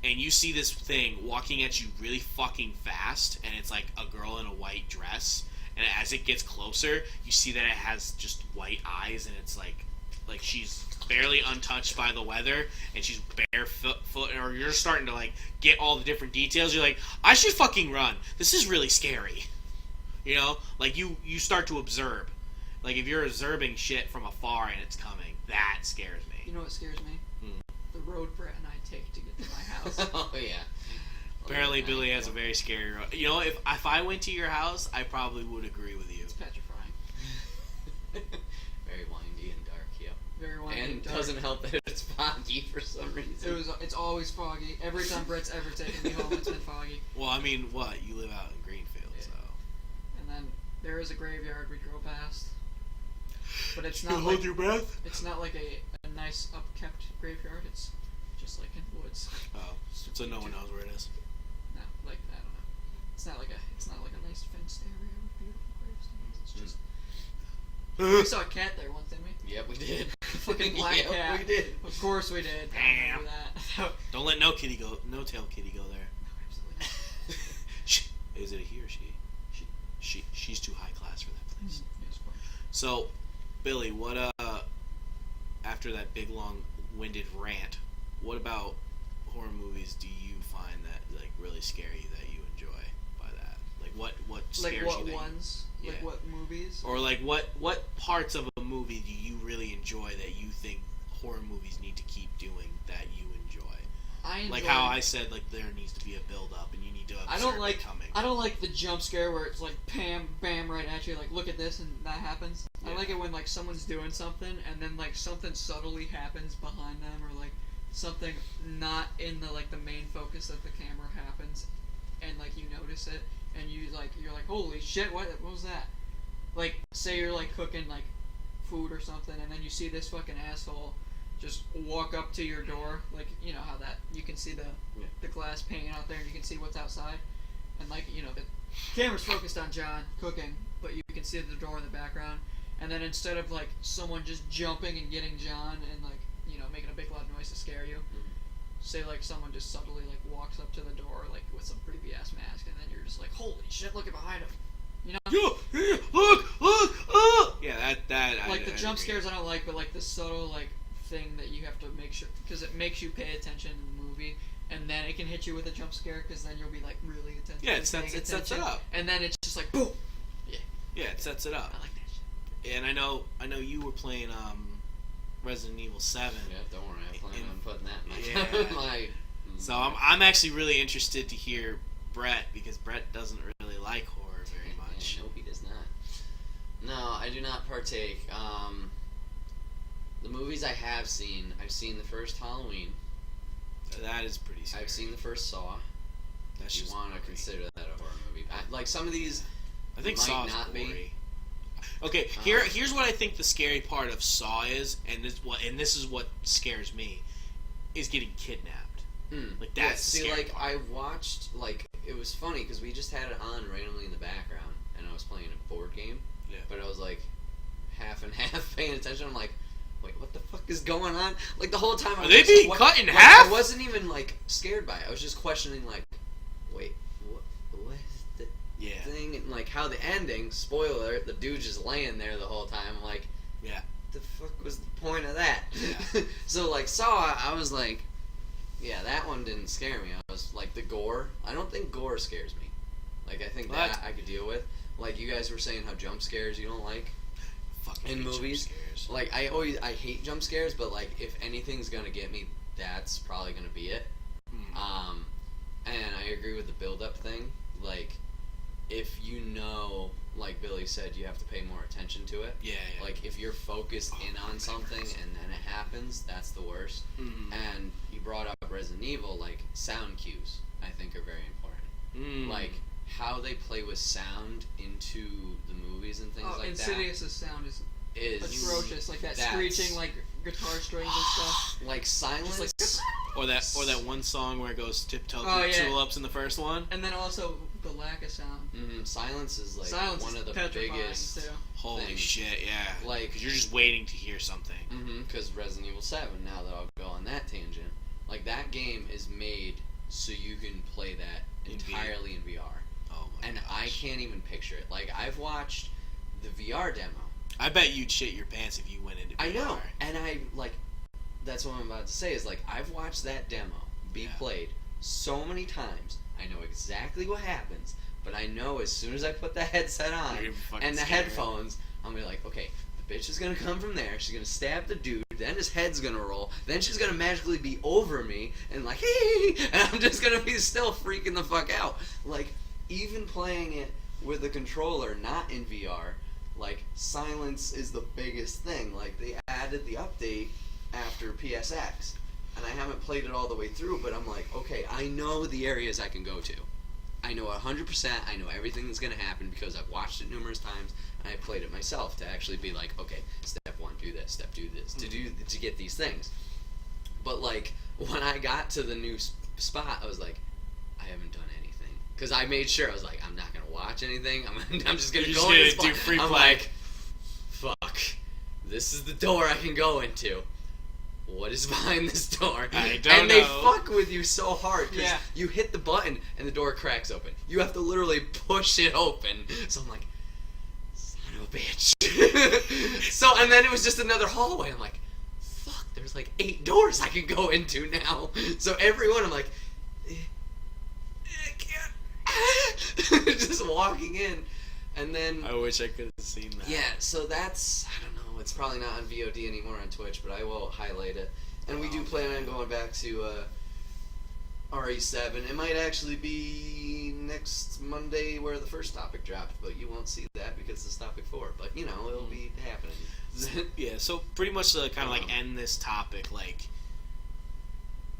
and you see this thing walking at you really fucking fast, and it's, like, a girl in a white dress, and as it gets closer, you see that it has just white eyes, and it's, like she's barely untouched by the weather, and she's barefoot, or you're starting to like get all the different details. You're like, I should fucking run. This is really scary. Like you start to observe. Like if you're observing shit from afar and it's coming, that scares me.
You know what scares me? The road Brett and I take to get to my house.
Oh, yeah.
Apparently, Billy has a very scary road. If I went to your house, I probably would agree with you.
It's petrifying.
Very windy and dark, yep.
Very windy
And
and dark.
doesn't help that it's foggy for some reason.
It's always foggy. Every time Brett's ever taken me home, it's been foggy.
Well, I mean, what? You live out in Greenfield,
Yeah.
so...
And then there is a graveyard we drove past, but it's not
hold
like
your breath?
it's not like a nice upkept graveyard. It's just like in woods.
Oh, so no one knows where it is.
No, like I don't know. It's not like a nice fenced area with beautiful gravestones. It's just we saw a cat there once, didn't we?
Yep, we did.
Fucking black
Yep,
cat.
we did.
Of course we did. I
Damn.
remember that.
Don't let no tail kitty go there.
No, absolutely not.
So, Billy, what after that big long-winded rant, what about horror movies do you find that like really scare you that you enjoy by that? Like what scares
Like
you?
what
that
ones?
Yeah.
Like what movies?
Or like what parts of a movie do you really enjoy that you think horror movies need to keep doing that you enjoy?
I enjoy,
Like how I said, like there needs to be a build up and you need to observe
I don't
it
like
coming.
I don't like the jump scare where it's like bam bam right at you, like look at this and that happens.
Yeah.
I like it when like someone's doing something and then like something subtly happens behind them, or like something not in the like the main focus of the camera happens, and like you notice it and you're like holy shit, what was that? Like say you're like cooking like food or something and then you see this fucking asshole just walk up to your door, like you know how that you can see the glass pane out there and you can see what's outside, and like you know the camera's focused on John cooking, but you can see the door in the background, and then instead of like someone just jumping and getting John and like you know making a big loud noise to scare you, say like someone just subtly like walks up to the door like with some creepy ass mask, and then you're just like holy shit, look at behind him, you know.
Yo, look! Yeah, that
Like the
I
jump
agree.
scares I don't like, but like the subtle like thing that you have to make sure, because it makes you pay attention in the movie, and then it can hit you with a jump scare because then you'll be like really attentive.
Yeah, it sets it up,
and then it's just like boom.
Yeah, it sets it up.
I like that shit.
And I know you were playing Resident Evil 7.
Yeah, don't worry. I plan on putting that in
Yeah.
my.
So I'm actually really interested to hear Brett, because Brett doesn't really like horror very much.
Nope, he does not. No, I do not partake. The movies I have seen, I've seen the first Halloween.
That is pretty scary.
I've seen the first Saw.
That's
If you
just
want to
gory.
consider that a horror movie. Like some of these,
I think
might
Saw's
not be.
gory. Okay,
Uh,
here's what I think the scary part of Saw is, and this is what scares me, is getting kidnapped. Like
yeah,
that's the
see,
scary
like
part.
I watched, like it was funny because we just had it on randomly in the background, and I was playing a board game.
Yeah.
But I was like half and half paying attention. I'm like, wait, what the fuck is going on? Like the whole time I
Are
was
they
just
being cut in
like,
half?
I wasn't even like scared by it. I was just questioning like, wait, what is the
Yeah.
thing? And like how the ending, spoiler, the dude just laying there the whole time. I'm like,
Yeah.
the fuck was the point of that?
Yeah.
So like Saw, I was like, yeah, that one didn't scare me. I was like the gore. I don't think gore scares me. Like I think
What?
that I could deal with. Like you guys were saying how jump scares you don't like.
Fucking
In
hate jump
movies?
scares.
Like I hate jump scares, but like if anything's gonna get me, that's probably gonna be it. And I agree with the build up thing. Like if you know, like Billy said, you have to pay more attention to it.
Yeah.
Like if you're focused in
my
on something
favorites.
and then it happens, that's the worst.
Mhm.
And you brought up Resident Evil, like sound cues, I think are very important. Like how they play with sound into the movies and things
Oh,
like
Insidious's sound is
that is
atrocious, like that
that's-
screeching like guitar strings and stuff.
like silence.
Just
Or that one song where it goes tiptoe
Oh,
through
yeah.
tulips in the first one.
And then also the lack of sound.
Silence is like
Silence
one
is
of the
petrifying
biggest.
too.
Holy
thing.
shit, yeah.
Like-
because you're just waiting to hear something.
Because Resident Evil 7, now that I'll go on that tangent, like that game is made so you can play that
In
entirely in VR.
Oh my
And I
gosh.
can't even picture it. Like I've watched the VR demo.
I bet you'd shit your pants if you went into VR.
I know, and I like. That's what I'm about to say. Is like I've watched that demo be
Yeah.
played so many times. I know exactly what happens, but I know as soon as I put the headset on
You're gonna be fucking
and the
scared.
headphones, I'm gonna be like, okay, the bitch is gonna come from there. She's gonna stab the dude. Then his head's gonna roll. Then she's gonna magically be over me and like, hey, and I'm just gonna be still freaking the fuck out. Like even playing it with a controller, not in VR. Like, silence is the biggest thing. Like, they added the update after PSX, and I haven't played it all the way through, but I'm like, okay, I know the areas I can go to. I know 100%, I know everything that's going to happen because I've watched it numerous times, and I played it myself to actually be like, okay, step 1, do this, step 2, this, to get these things. But, like, when I got to the new spot, I was like, I haven't done anything. Because I made sure, I was like, I'm not going to watch anything. I'm just going to
You're
go
just
in this
gonna do
spot.
free
I'm
play.
like, fuck. This is the door I can go into. What is behind this door?
I don't
and they
know.
fuck with you so hard because
Yeah.
you hit the button and the door cracks open. You have to literally push it open. So I'm like, son of a bitch. So, and then it was just another hallway. I'm like, fuck, there's like 8 doors I can go into now. So every one I'm like, I can't. Just walking in. And then...
I wish I could have seen that.
Yeah, so that's, I don't know, it's probably not on VOD anymore on Twitch, but I will highlight it. And we do plan on going back to RE7. It might actually be next Monday where the first topic dropped, but you won't see that because it's topic 4. But, you know, it'll be happening.
Yeah, so pretty much to kind of like end this topic, like,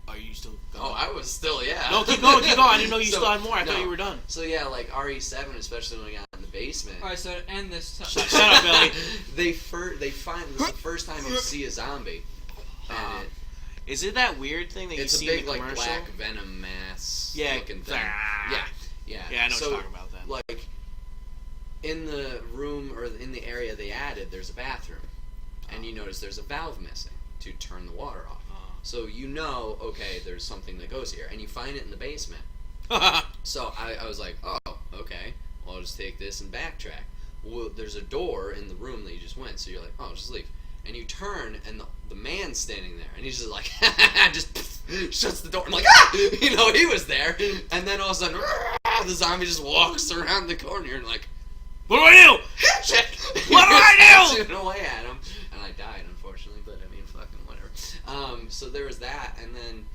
are you still going?
Oh, I was still, yeah.
No, keep going. I didn't know you
So,
still had more. I
no.
thought you were done.
So, yeah, like RE7, especially when we got in the basement.
Alright, so to end this.
Shut up, Billy.
They find, this is the first time you see a zombie. And
Is it that weird thing that you
it's a
see
big,
in the
like,
commercial?
black venom mass looking thing.
Ah.
Yeah.
Yeah, I know
So,
what you're talking about then.
like, in the room or in the area they added, there's a bathroom, and you notice there's a valve missing to turn the water off. So you know, okay, there's something that goes here, and you find it in the basement. So I was like, oh, okay, well, I'll just take this and backtrack. Well, there's a door in the room that you just went, so you're like, oh, just leave. And you turn, and the man's standing there, and he's just like, just shuts the door. I'm like, ah! You know, he was there. And then all of a sudden, the zombie just walks around the corner, and like,
what do I do?
shit!
What do I do?
Shooting away at him, and I died, unfortunately. But I mean, fucking whatever. So there was that, and then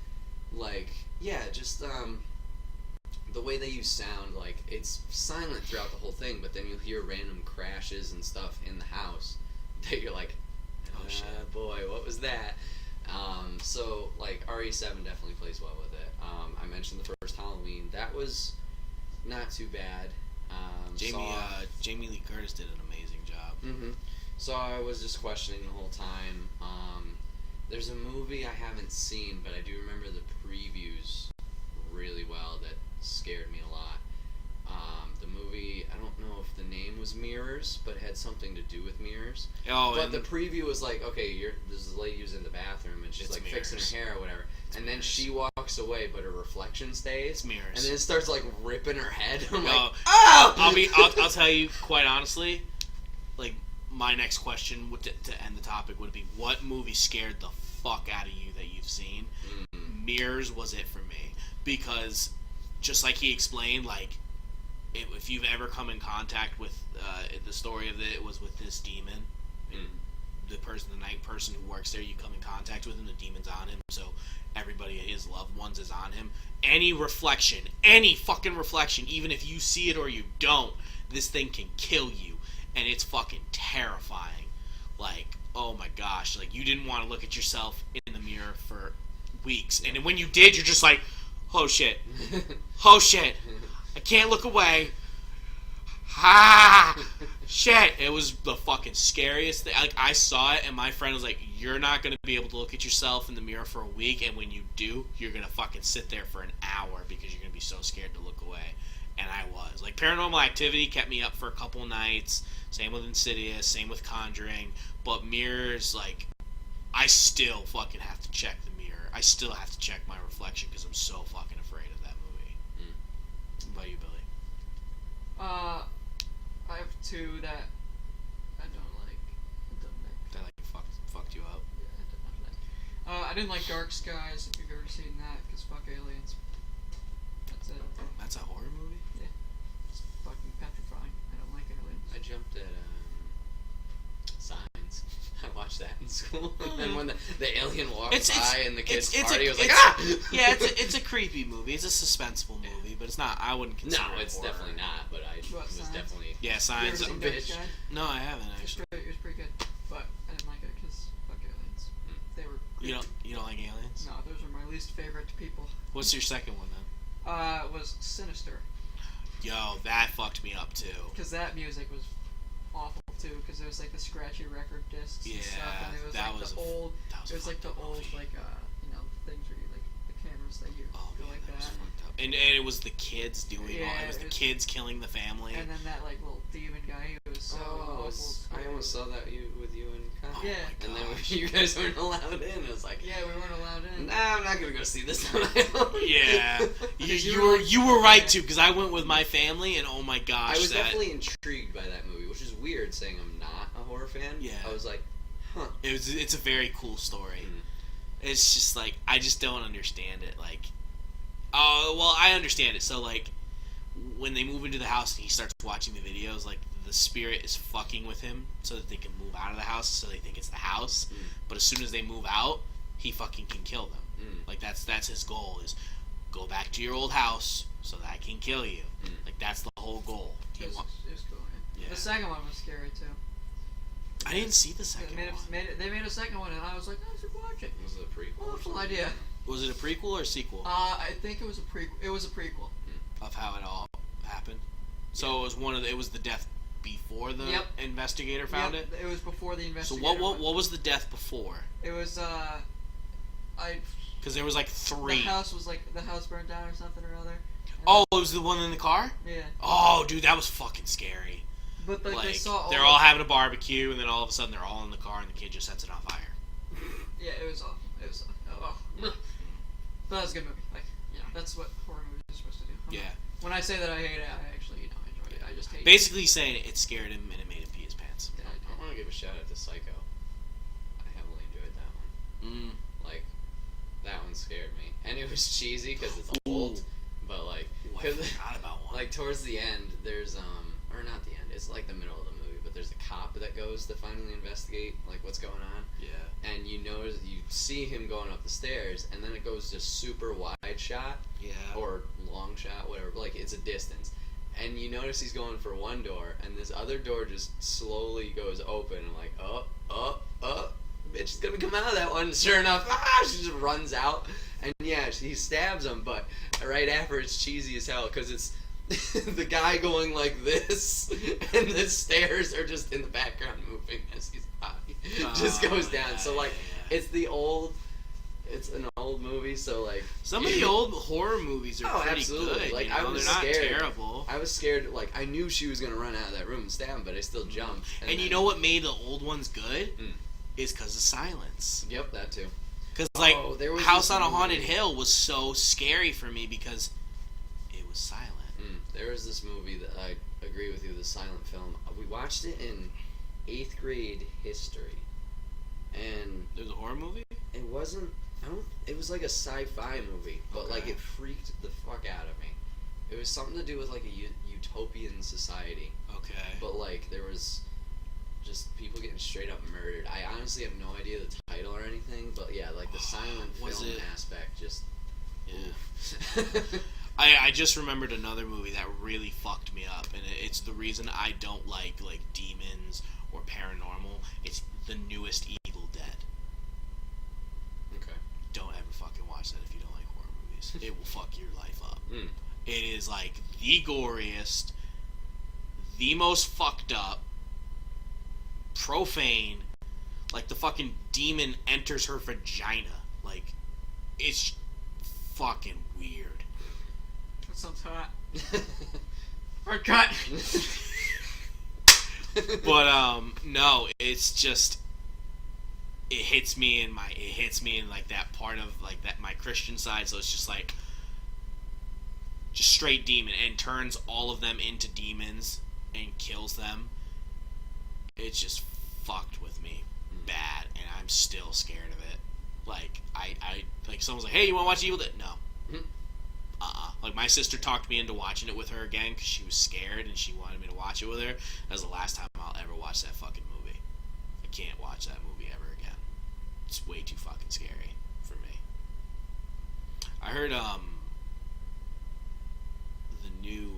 like, yeah, just the way they use sound, like it's silent throughout the whole thing, but then you'll hear random crashes and stuff in the house that you're like, oh shit, boy, what was that? So like RE7 definitely plays well with it. I mentioned the first Halloween, that was not too bad.
Jamie Lee Curtis did an amazing job.
Mm-hmm. So I was just questioning the whole time. There's a movie I haven't seen, but I do remember the previews really well that scared me a lot. The movie, I don't know if the name was Mirrors, but it had something to do with mirrors.
Oh,
But the preview was like, okay, this lady who's in the bathroom, and she's
It's
like
mirrors.
fixing her hair or whatever. And then
mirrors.
she walks away, but her reflection stays.
It's mirrors.
And then it starts like ripping her head. I'm
Oh.
like, oh!
I'll tell you quite honestly, like my next question to end the topic would be, what movie scared the fuck out of you that you've seen? Mirrors was it for me, because just like he explained, like if you've ever come in contact with the story of it was with this demon. The night person who works there, you come in contact with him, the demon's on him, so everybody, his loved ones, is on him. Any fucking reflection, even if you see it or you don't, this thing can kill you, and it's fucking terrifying. Like, oh my gosh, like you didn't want to look at yourself in the mirror for weeks, and then when you did, you're just like, oh shit, oh shit, I can't look away. Ah, shit. It was the fucking scariest thing. Like, I saw it, and my friend was like, you're not going to be able to look at yourself in the mirror for a week, and when you do, you're going to fucking sit there for an hour because you're going to be so scared to look away. And I was. Like, Paranormal Activity kept me up for a couple nights. Same with Insidious. Same with Conjuring. But Mirrors, like, I still fucking have to check the mirror. I still have to check my reflection because I'm so fucking afraid of that movie. What about you, Billy?
I have 2 that I don't like.
That, like, fucked you up?
Yeah, I did not like. I didn't like Dark Skies, if you've ever seen that, because fuck aliens. That's it.
That's a horror movie?
It's fucking petrifying. I don't like aliens.
I jumped at Signs. I watched that in school. And when the alien walked by and the kids party, I was like, ah!
Yeah, it's a creepy movie. It's a suspenseful movie, but it's not. I wouldn't consider
No,
it
it's
horror.
definitely not. But I
What,
was
Signs?
definitely.
Yeah,
You
Signs.
ever seen
bitch.
Dark Sky?
No, I haven't
It
actually.
was pretty good, but I didn't like it because fuck aliens. They were
You
creepy.
don't like aliens?
No, those are my least favorite people.
What's your second one then?
It was Sinister,
Yo, that fucked me up too.
because that music was awful too, because it was like the scratchy record discs and stuff,
Yeah,
and it was
that
like
was
the old.
That was
It was like the
fucked up
old
movie.
things where you like the cameras that you
Oh
go
man,
like
that was
that.
fucked up. And it was the kids doing
Yeah,
all. It was the
it was-
kids killing the family.
And then that like little demon guy, he was so awful.
I almost saw that with you and Kyle.
Yeah.
And then
Gosh.
you guys weren't allowed in. It was like,
Yeah, we weren't allowed in.
nah, I'm not gonna go see this on my own.
Yeah,
Because
you were right too, because I went with my family, and oh my gosh,
I was
that
definitely intrigued by that movie, which is weird saying I'm not a horror fan.
Yeah.
I was like, huh.
it's a very cool story.
Mhm.
It's just like I just don't understand it. Like, oh well, I understand it. So like, when they move into the house and he starts watching the videos, like the spirit is fucking with him so that they can move out of the house, so they think it's the house.
Mm.
But as soon as they move out, he fucking can kill them.
Mm.
Like that's his goal is go back to your old house so that I can kill you.
Mm.
Like that's the whole goal.
It was cool. Yeah.
Yeah.
The second one was scary too.
I didn't see the second one.
They made a second one, and I was like, I should watch it.
Was it a prequel? or
Awful
something?
idea.
Was it a prequel or a sequel
I think it was a prequel. It was a prequel.
of how it all happened? So it was it was the death before the
Yep.
investigator found
Yep,
it.
It was before the
So
investigator.
what was the death before?
It was
Because there was like
the
3.
house was like the house burned down or something or other. And
Oh, it was the one in the car?
Yeah,
Oh, dude, that was fucking scary.
but like, they
Like
saw
they're all having a barbecue, and then all of a sudden they're all in the car, and the kid just sets it on fire.
Yeah, it was awful. It was awful. But that was a good movie. Like, that's what horror movies are supposed to do.
Yeah.
When I say that I hate it, I actually enjoy it. I just hate
Basically saying it scared him and it made him pee his pants.
it.
I want to give a shout out to Psycho. I heavily enjoyed that one. Like, that one scared me, and it was cheesy because it's old, but like,
Ooh, I
'cause,
forgot about one.
like towards the end, there's or not the end. It's like the middle of the movie, but there's a cop that goes to finally investigate like what's going on,
yeah.
and you see him going up the stairs, and then it goes to super wide shot
Yeah.
or long shot, whatever. Like it's a distance. And you notice he's going for one door, and this other door just slowly goes open. I'm like, bitch is gonna come out of that one. Sure enough, she just runs out, and yeah, he stabs him. But right after, it's cheesy as hell because it's the guy going like this, and the stairs are just in the background moving as his body just goes down. So like, it's an old movie, so like
Some of the old horror movies are
Oh,
pretty
absolutely.
good.
Like,
you know?
I was
They're not
scared.
terrible.
I was scared. Like I knew she was gonna run out of that room and stab him, but I still jumped.
And you
then-
know what made the old ones good?
Mm.
Is because of silence.
Yep, that too.
Because like
Oh, there was
House
this
on a Haunted
movie.
Hill was so scary for me because it was silent.
There was this movie that I agree with you. The silent film. We watched it in 8th grade history, and
There's a horror movie.
it wasn't. It was like a sci-fi movie, but like
Okay.
it freaked the fuck out of me. It was something to do with like a utopian society.
Okay.
But like there was just people getting straight up murdered. I honestly have no idea the title or anything, but yeah, like the silent
Was
film
it-
aspect just
Yeah.
oof.
I just remembered another movie that really fucked me up, and it's the reason I don't like demons or paranormal. It's the newest Evil Dead.
Okay.
Don't ever fucking watch that if you don't like horror movies. It will fuck your life up.
Mm.
It is like the goriest, the most fucked up, profane. Like the fucking demon enters her vagina. Like it's fucking weird.
That sounds hot. Hard cut.
But no, it's just it hits me in like that part of like that my Christian side, so it's just like just straight demon and turns all of them into demons and kills them. It's just fucked with me bad, and I'm still scared of it. Like I like someone's like, "Hey, you want to watch Evil Dead?" No.
Mhm.
Like my sister talked me into watching it with her again because she was scared and she wanted me to watch it with her. That was the last time I'll ever watch that fucking movie. I can't watch that movie ever again. It's way too fucking scary for me. I heard the new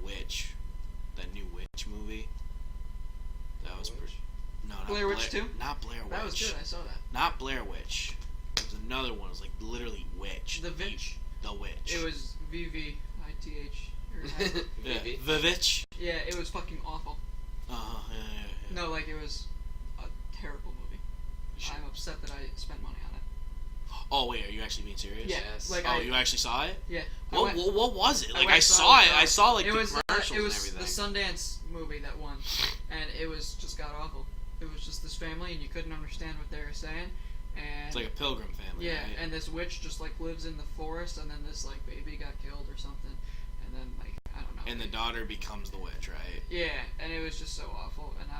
Witch movie. That was
Witch?
no, not
Blair Witch 2?
Not Blair Witch.
That was good. I saw that.
Not Blair Witch. There was another one. It was like literally Witch.
The Witch?
The Witch.
It was VVITH.
Yeah.
Maybe.
The Witch.
Yeah, it was fucking awful.
Yeah.
No, like it was a terrible movie.
Sure.
I'm upset that I spent money on it.
Oh wait, are you actually being serious?
Yeah,
Yes.
like
Oh, you actually saw it?
yeah.
What was it? Like
went
I saw it. I saw like
it
the
was
commercials
it was
and
the
everything.
Sundance movie that won, and it was just god awful. It was just this family, and you couldn't understand what they were saying. And
It's like a pilgrim family.
yeah,
Right?
and this witch just like lives in the forest, and then this like baby got killed or something, and then like I don't know.
And the daughter becomes the witch, right?
Yeah, and it was just so awful, and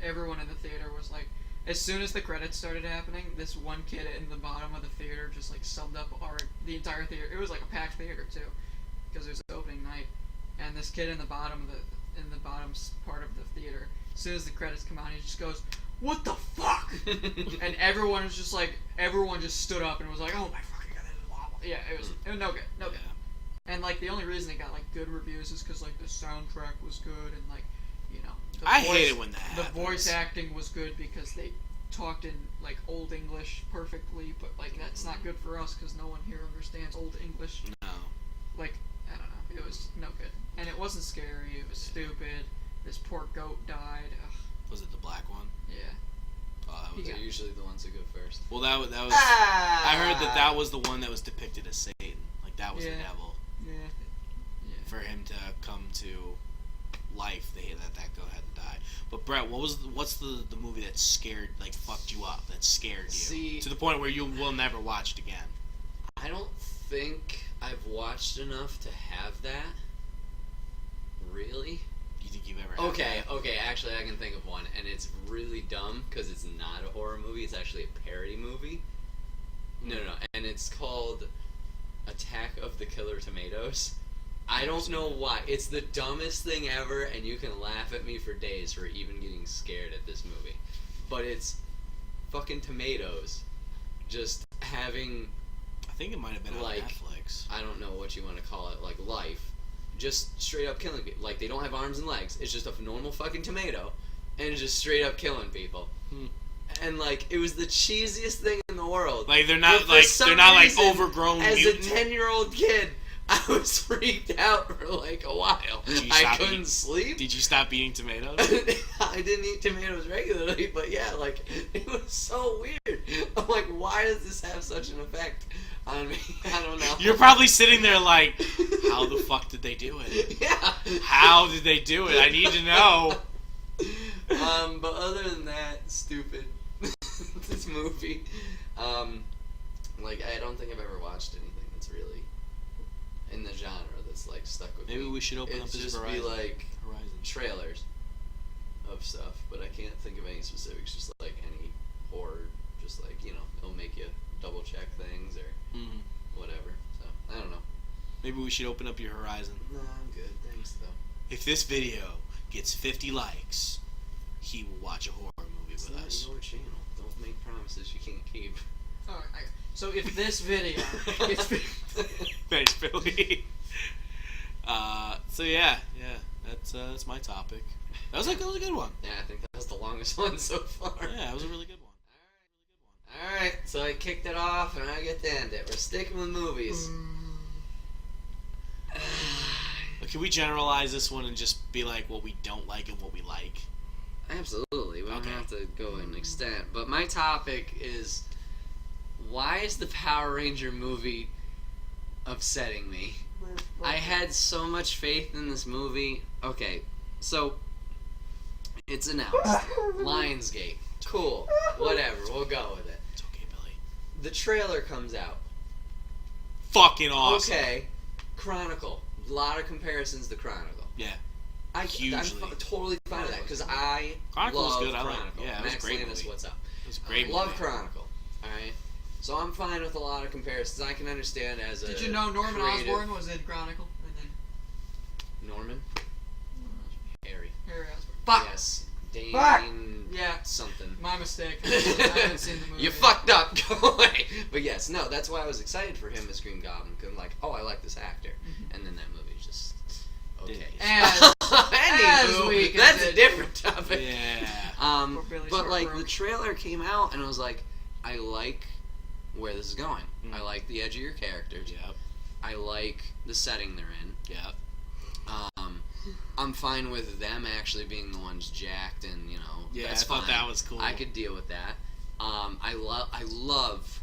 everyone in the theater was like, as soon as the credits started happening, this one kid in the bottom of the theater just like summed up the entire theater. It was like a packed theater too, because it was opening night, and this kid in the bottom part of the theater, as soon as the credits come out, he just goes, "What the fuck?" And everyone was just like, everyone just stood up and was like, "Oh my fucking god, this is awful." Yeah, it was no good, no good.
Yeah.
And like the only reason it got like good reviews is because like the soundtrack was good and like, you know,
I hate it when that
the
happens.
voice acting was good because they talked in like old English perfectly, but like that's not good for us because no one here understands old English.
No.
Like I don't know, it was no good, and it wasn't scary. It was stupid. This poor goat died. Ugh,
Was it the black one?
yeah.
Oh, that was.
They're usually the ones who go first.
Well, that was.
Ah!
I heard that was the one that was depicted as Satan. Like that was the
Yeah.
devil.
Yeah. Yeah.
For him to come to life, they let that go had to die. But Brett, what's the movie that scared, like fucked you up? That scared you
See-
to the point where you will never watch it again.
I don't think I've watched enough to have that. Really?
Do you think you've ever? Had
Okay,
that?
okay. Actually, I can think of one, and it's really dumb because it's not a horror movie. It's actually a parody movie. No, and it's called Attack of the Killer Tomatoes. I don't know why. It's the dumbest thing ever, and you can laugh at me for days for even getting scared at this movie. But it's fucking tomatoes just having,
I think it might have been on
like,
Netflix.
I don't know what you want to call it, like life. Just straight up killing people. Like, they don't have arms and legs. It's just a normal fucking tomato, and it's just straight up killing people. And, like, it was the cheesiest thing in the world.
Like they're
But
not
for
like
some
they're not like
reason,
overgrown
As
mutants.
a 10-year-old kid, I was freaked out for like a while.
Did you
I
stop
couldn't
eating-
sleep.
Did you stop eating tomatoes?
I didn't eat tomatoes regularly, but yeah, like, it was so weird. I'm like, why does this have such an effect on me? I don't know.
You're probably sitting there like, how the fuck did they do it?
Yeah.
How did they do it? I need to know.
But other than that, stupid. This movie. Like, I don't think I've ever watched anything that's really in the genre that's like stuck with
Maybe
me.
we should open up
It's
this
just
Horizon.
be like
Horizon.
trailers of stuff, but I can't think of any specifics. Just like any horror, just like, you know, it'll make you double check things or
Mhm.
whatever. So I don't know.
Maybe we should open up your Horizon.
No, I'm good. Thanks though.
If this video gets 50 likes, he will watch a horror movie
It's
with
not
us.
your channel. Don't make promises you can't keep.
Oh, so if this video gets
Thanks, Billy. So yeah, that's my topic. That was a good one.
Yeah, I think that was the longest one so far.
Yeah, that was a really good one.
Alright, so I kicked it off and I get to end it. We're sticking with movies.
Can we generalize this one and just be like what we don't like and what we like?
Absolutely. We don't
Okay.
have to go an extent. But my topic is, why is the Power Ranger movie upsetting me? I had so much faith in this movie. Okay, so it's announced. Lionsgate. Cool. Whatever. We'll go with it.
It's okay, Billy.
The trailer comes out.
Fucking awesome.
Okay. Chronicle. A lot of comparisons to Chronicle.
Yeah.
I'm
Hugely.
totally fine with that because I
Chronicle was
love
good. I like-
Chronicle.
yeah, it was a
Max
great
Landis,
movie.
what's up?
It was a great
Love
movie.
Chronicle. Alright? So I'm fine with a lot of comparisons. I can understand as a
Did you know Norman
creative-
Osborn was in Chronicle? And then
Norman? Harry.
Harry Osborn. Fuck!
Yes. Dane
Fuck! Yeah.
something.
My mistake. I haven't seen the movie.
You fucked up. Go away. But yes, no, that's why I was excited for him as Green Goblin. Because I'm like, oh, I like this actor.
Mm-hmm.
And then that movie just... Okay.
As
Anywho,
we
that's a
continue.
different topic.
Yeah.
Poor Billy
But
Short
like
broke.
the trailer came out and I was like, I like where this is going.
Mm.
I like the edge of your characters.
Yep.
I like the setting they're in.
Yep.
I'm fine with them actually being the ones jacked and, you know,
Yeah,
that's
I thought
fine.
that was cool.
I could deal with that. I love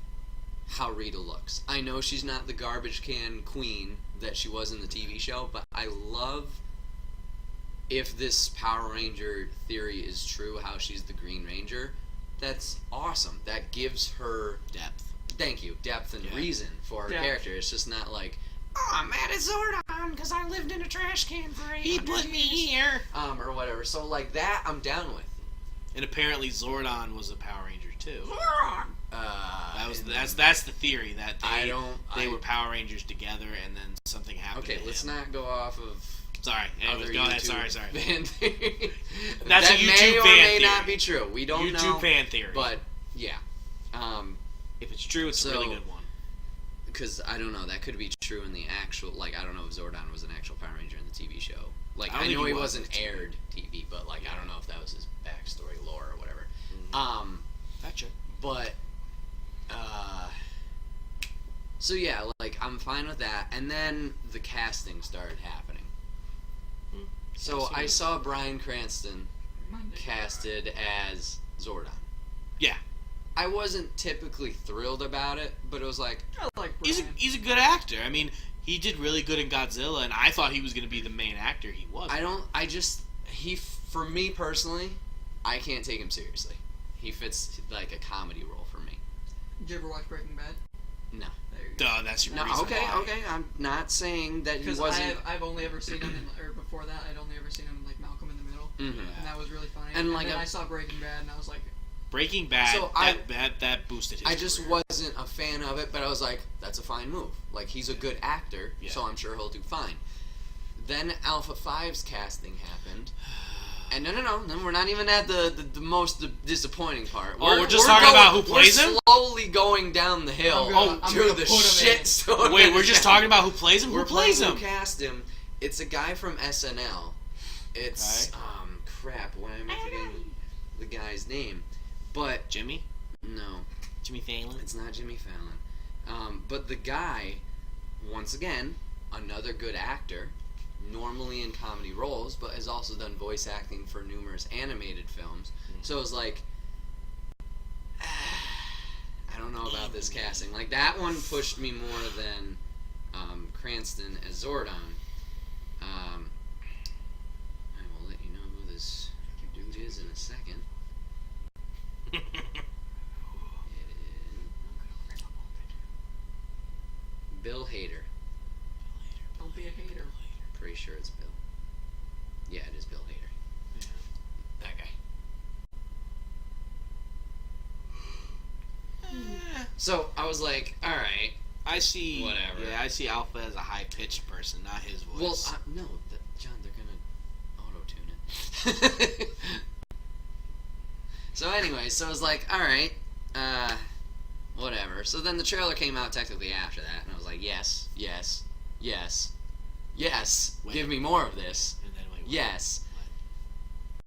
how Rita looks. I know she's not the garbage can queen that she was in the TV show, but I love, if this Power Ranger theory is true, how she's the Green Ranger. That's awesome. That gives her
Depth.
thank you, depth and
Yeah.
reason for her
Yeah.
character. It's just not like, oh, I'm mad at Zordon because I lived in a trash can for 800
He put me here.
or whatever. So like that, I'm down with.
And apparently Zordon was a Power Ranger too.
And
That's the theory that they
I-
were Power Rangers together, and then something happened.
Okay,
to
let's
him.
not go off of
Sorry. Anyways,
other
go ahead.
YouTube
Sorry.
fan theory.
That's
that
a
may
YouTube
or
fan
may not
theory.
be true. We don't
YouTube
know.
fan theory.
But yeah,
if it's true, it's a
So-
really good one.
because I don't know, that could be true in the actual. Like I don't know if Zordon was an actual Power Ranger in the TV show. Like
I don't
I
think
know
he
he
was in
wasn't
the TV.
aired TV, but like I don't know if that was his backstory, lore, or whatever.
Gotcha.
But so yeah, like I'm fine with that. And then the casting started happening. So
Casting
I
was-
saw Bryan Cranston
Monday.
casted as Zordon.
Yeah.
I wasn't typically thrilled about it, but it was like,
I like
He's
Brian.
a good actor. I mean, he did really good in Godzilla, and I thought he was going to be the main actor. He was.
for me personally, I can't take him seriously. He fits like a comedy role for me.
Did you ever watch Breaking Bad?
No.
There you go.
Duh, that's your
No,
reason
okay,
why.
okay. I'm not saying that he
Because
wasn't.
I've only ever seen him in, or before that, I'd only ever seen him in like Malcolm in the Middle,
Mhm.
and that was really funny.
And, like,
then
I'm-
I saw Breaking Bad, and I was like,
Breaking Bad,
So
that boosted his
I just
career.
wasn't a fan of it, but I was like, that's a fine move. Like, he's a good actor,
Yeah.
so I'm sure he'll do fine. Then Alpha 5's casting happened. And no. Then we're not even at the most disappointing part.
Oh, we're just talking about who plays
we're
him?
slowly going down the hill
I'm
to
gonna
the
put him in.
shitstone.
Wait, we're just talking about who plays him?
Who
Who plays him?
Who cast him? It's a guy from SNL. It's
Okay.
crap. Why am I forgetting the guy's name? But
Jimmy?
no,
Jimmy Fallon?
it's not Jimmy Fallon. But the guy, once again, another good actor, normally in comedy roles, but has also done voice acting for numerous animated films. So it was like, I don't know about this casting. Like, that one pushed me more than Cranston as Zordon. I will let you know who this dude is in a second. It is Bill Hader.
don't be a hater.
Pretty sure it's Bill. Yeah, it is Bill Hader. That guy. So I was like, all right.
I see.
Whatever.
Yeah, I see Alpha as a high pitched person, not his voice.
Well, no, John, they're gonna auto-tune it. So anyway, so I was like, all right, whatever. So then the trailer came out technically after that, and I was like, yes, yes, yes, yes.
Wait.
Give me more of this.
and then wait,
Yes.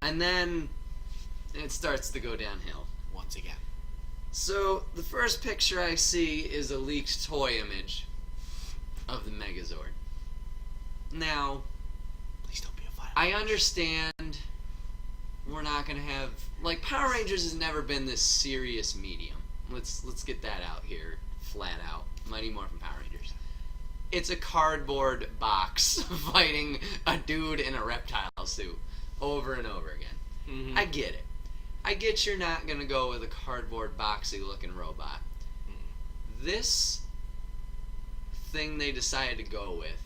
And then it starts to go downhill.
once again.
So the first picture I see is a leaked toy image of the Megazord. Now,
Please don't be a violent.
I understand we're not gonna have, like, Power Rangers has never been this serious medium. Let's get that out here, flat out. Mighty Morphin Power Rangers. It's a cardboard box fighting a dude in a reptile suit over and over again.
Mhm.
I get it. I get you're not gonna go with a cardboard boxy looking robot. This thing they decided to go with,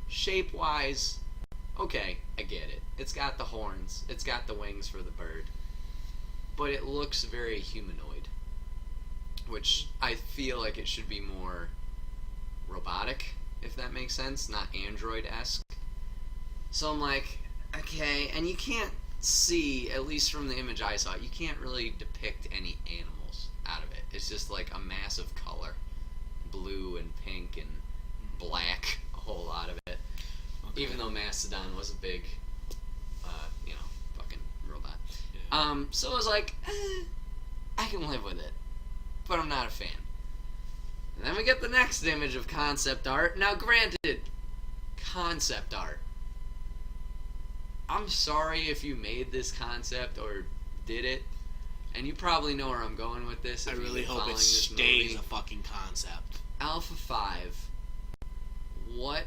shape wise, okay, I get it. It's got the horns, it's got the wings for the bird, but it looks very humanoid, which I feel like it should be more robotic, if that makes sense, not android-esque. So I'm like, okay, and you can't see, at least from the image I saw, you can't really depict any animals out of it. It's just like a mass of color, blue and pink and black, a whole lot of it.
Okay.
Even though Mastodon was a big, fucking robot.
Yeah.
So I was like, I can live with it, but I'm not a fan. And then we get the next image of concept art. Now, granted, concept art. I'm sorry if you made this concept or did it. and you probably know where I'm going with this.
I
if you've
really
been
hope
following
it
this
stays
movie.
a fucking concept.
Alpha 5. What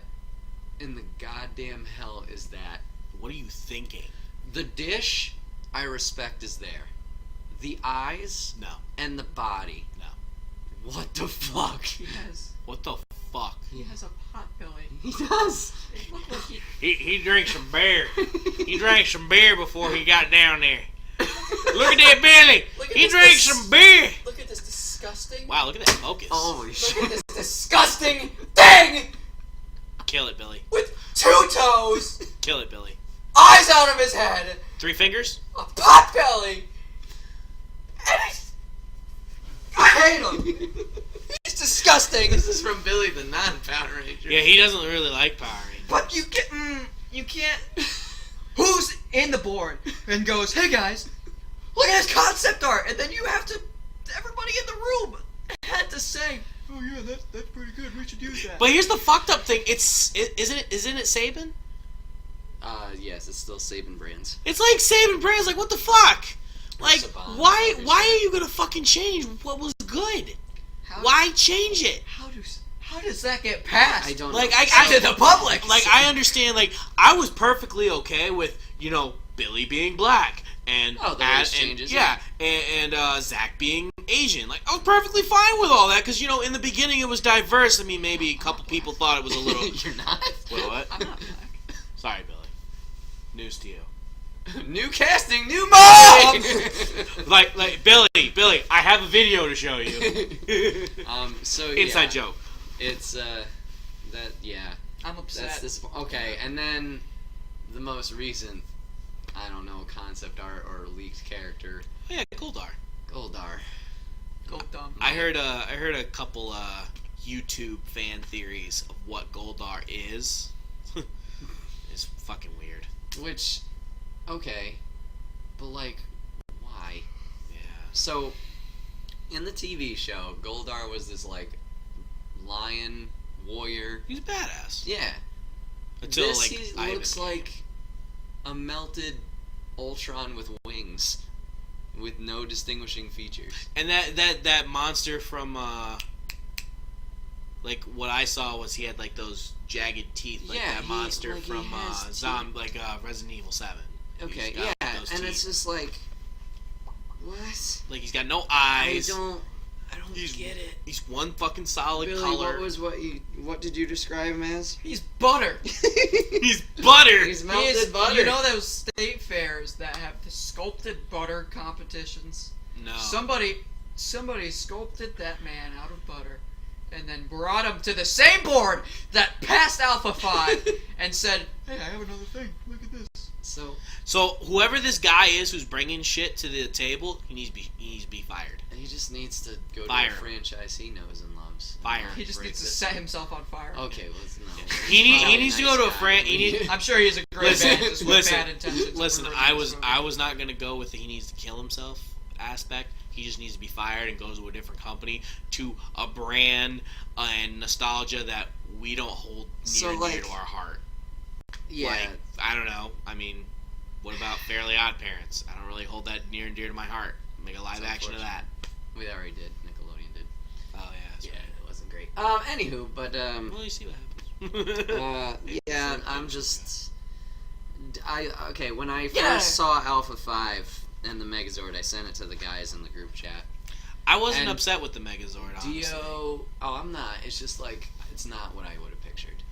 in the goddamn hell is that?
What are you thinking?
The dish, I respect, is there. The eyes
No.
and the body.
No.
What the fuck?
What the fuck?
He has a pot belly.
He does.
It looked like he.
He drank some beer. He drank some beer before he got down there. Look at that belly.
Look at
He
this
drank some beer.
Look at this disgusting.
Wow, look at that focus.
Holy
Look
shit.
at this disgusting thing
Kill it, Billy.
with 2 toes,
Kill it, Billy.
eyes out of his head,
3 fingers?
a pot belly, and I hate him. He's disgusting.
This is from Billy the non-Power Ranger.
Yeah, he doesn't really like Power Rangers.
But you can't. Who's in the board and goes, "Hey guys, look at this concept art," and then you have to. Everybody in the room had to say, "Oh yeah, that's pretty good. We should use that."
But here's the fucked up thing. Isn't it Saban?
Yes, it's still Saban Brands.
It's like Saban Brands. Like, what the fuck? Like,
Saban,
why
obviously.
are you gonna fucking change what was good?
How,
Why change it?
How does that get passed?
I don't
Like,
know.
I
to the public.
Like, I understand. Like, I was perfectly okay with Billy being black and
Oh, the race changes,
yeah, and Zach being Asian. Like, I was perfectly fine with all that because in the beginning it was diverse. I mean, maybe a couple people thought it was a little.
You're not?
Wait, what?
I'm not black.
Sorry, Billy. News to you.
New casting, new movie!
Like Billy, I have a video to show you.
So yeah.
Inside joke.
It's, yeah.
I'm upset.
That's this. Okay, and then the most recent, I don't know, concept art or leaked character,
Oh, yeah, Goldar.
Goldar.
Go dumb.
I heard a couple YouTube fan theories of what Goldar is. It's fucking weird.
Which, okay, but like, why?
Yeah.
So, in the TV show, Goldar was this like lion warrior.
He's a badass.
Yeah.
Until
This
like
he
Ivan
looks
came.
like a melted Ultron with wings, with no distinguishing features.
And that monster from like what I saw was he had like those jagged teeth, like
Yeah,
that
he-
monster
like, he
from
has
Resident Evil 7.
Okay,
He's got
yeah,
those
and
teeth.
it's just like, what?
Like he's got no eyes.
I don't
He's-
get it.
He's one fucking solid
Billy,
color.
what did you describe him as?
He's butter.
He's butter.
He's
He
melted
is-
butter.
You know those state fairs that have the sculpted butter competitions?
No.
Somebody sculpted that man out of butter and then brought him to the same board that passed Alpha 5 and said, "Hey, I have another thing. Look at this."
So whoever this guy is who's bringing shit to the table, he needs to be fired.
He just needs to go
Fire
to a
him.
franchise he knows and loves.
Fire.
He just
Break
needs to
this.
set himself on fire.
Okay, well, it's no.
He needs to go to a friend. He needs.
I'm sure he's a great
Listen,
man just with
listen,
bad intentions.
Listen.
ruining
I
this
was
movie.
not gonna go with the he needs to kill himself aspect. He just needs to be fired and goes to a different company, to a brand and nostalgia that we don't hold near
So,
and
like-
dear to our heart.
Yeah.
Like, I don't know. I mean, what about Fairly Odd Parents? I don't really hold that near and dear to my heart. Make a live
It's
action of that.
We already did. Nickelodeon did.
Oh yeah. That's
Yeah,
right.
it wasn't great. Anywho, but
Well, you see what happens.
yeah, I'm just. Okay, when I first
Yeah.
saw Alpha 5 and the Megazord, I sent it to the guys in the group chat.
I wasn't
and
upset with the Megazord. Honestly.
Dio. Oh, I'm not. It's just like, it's not what I would have pictured.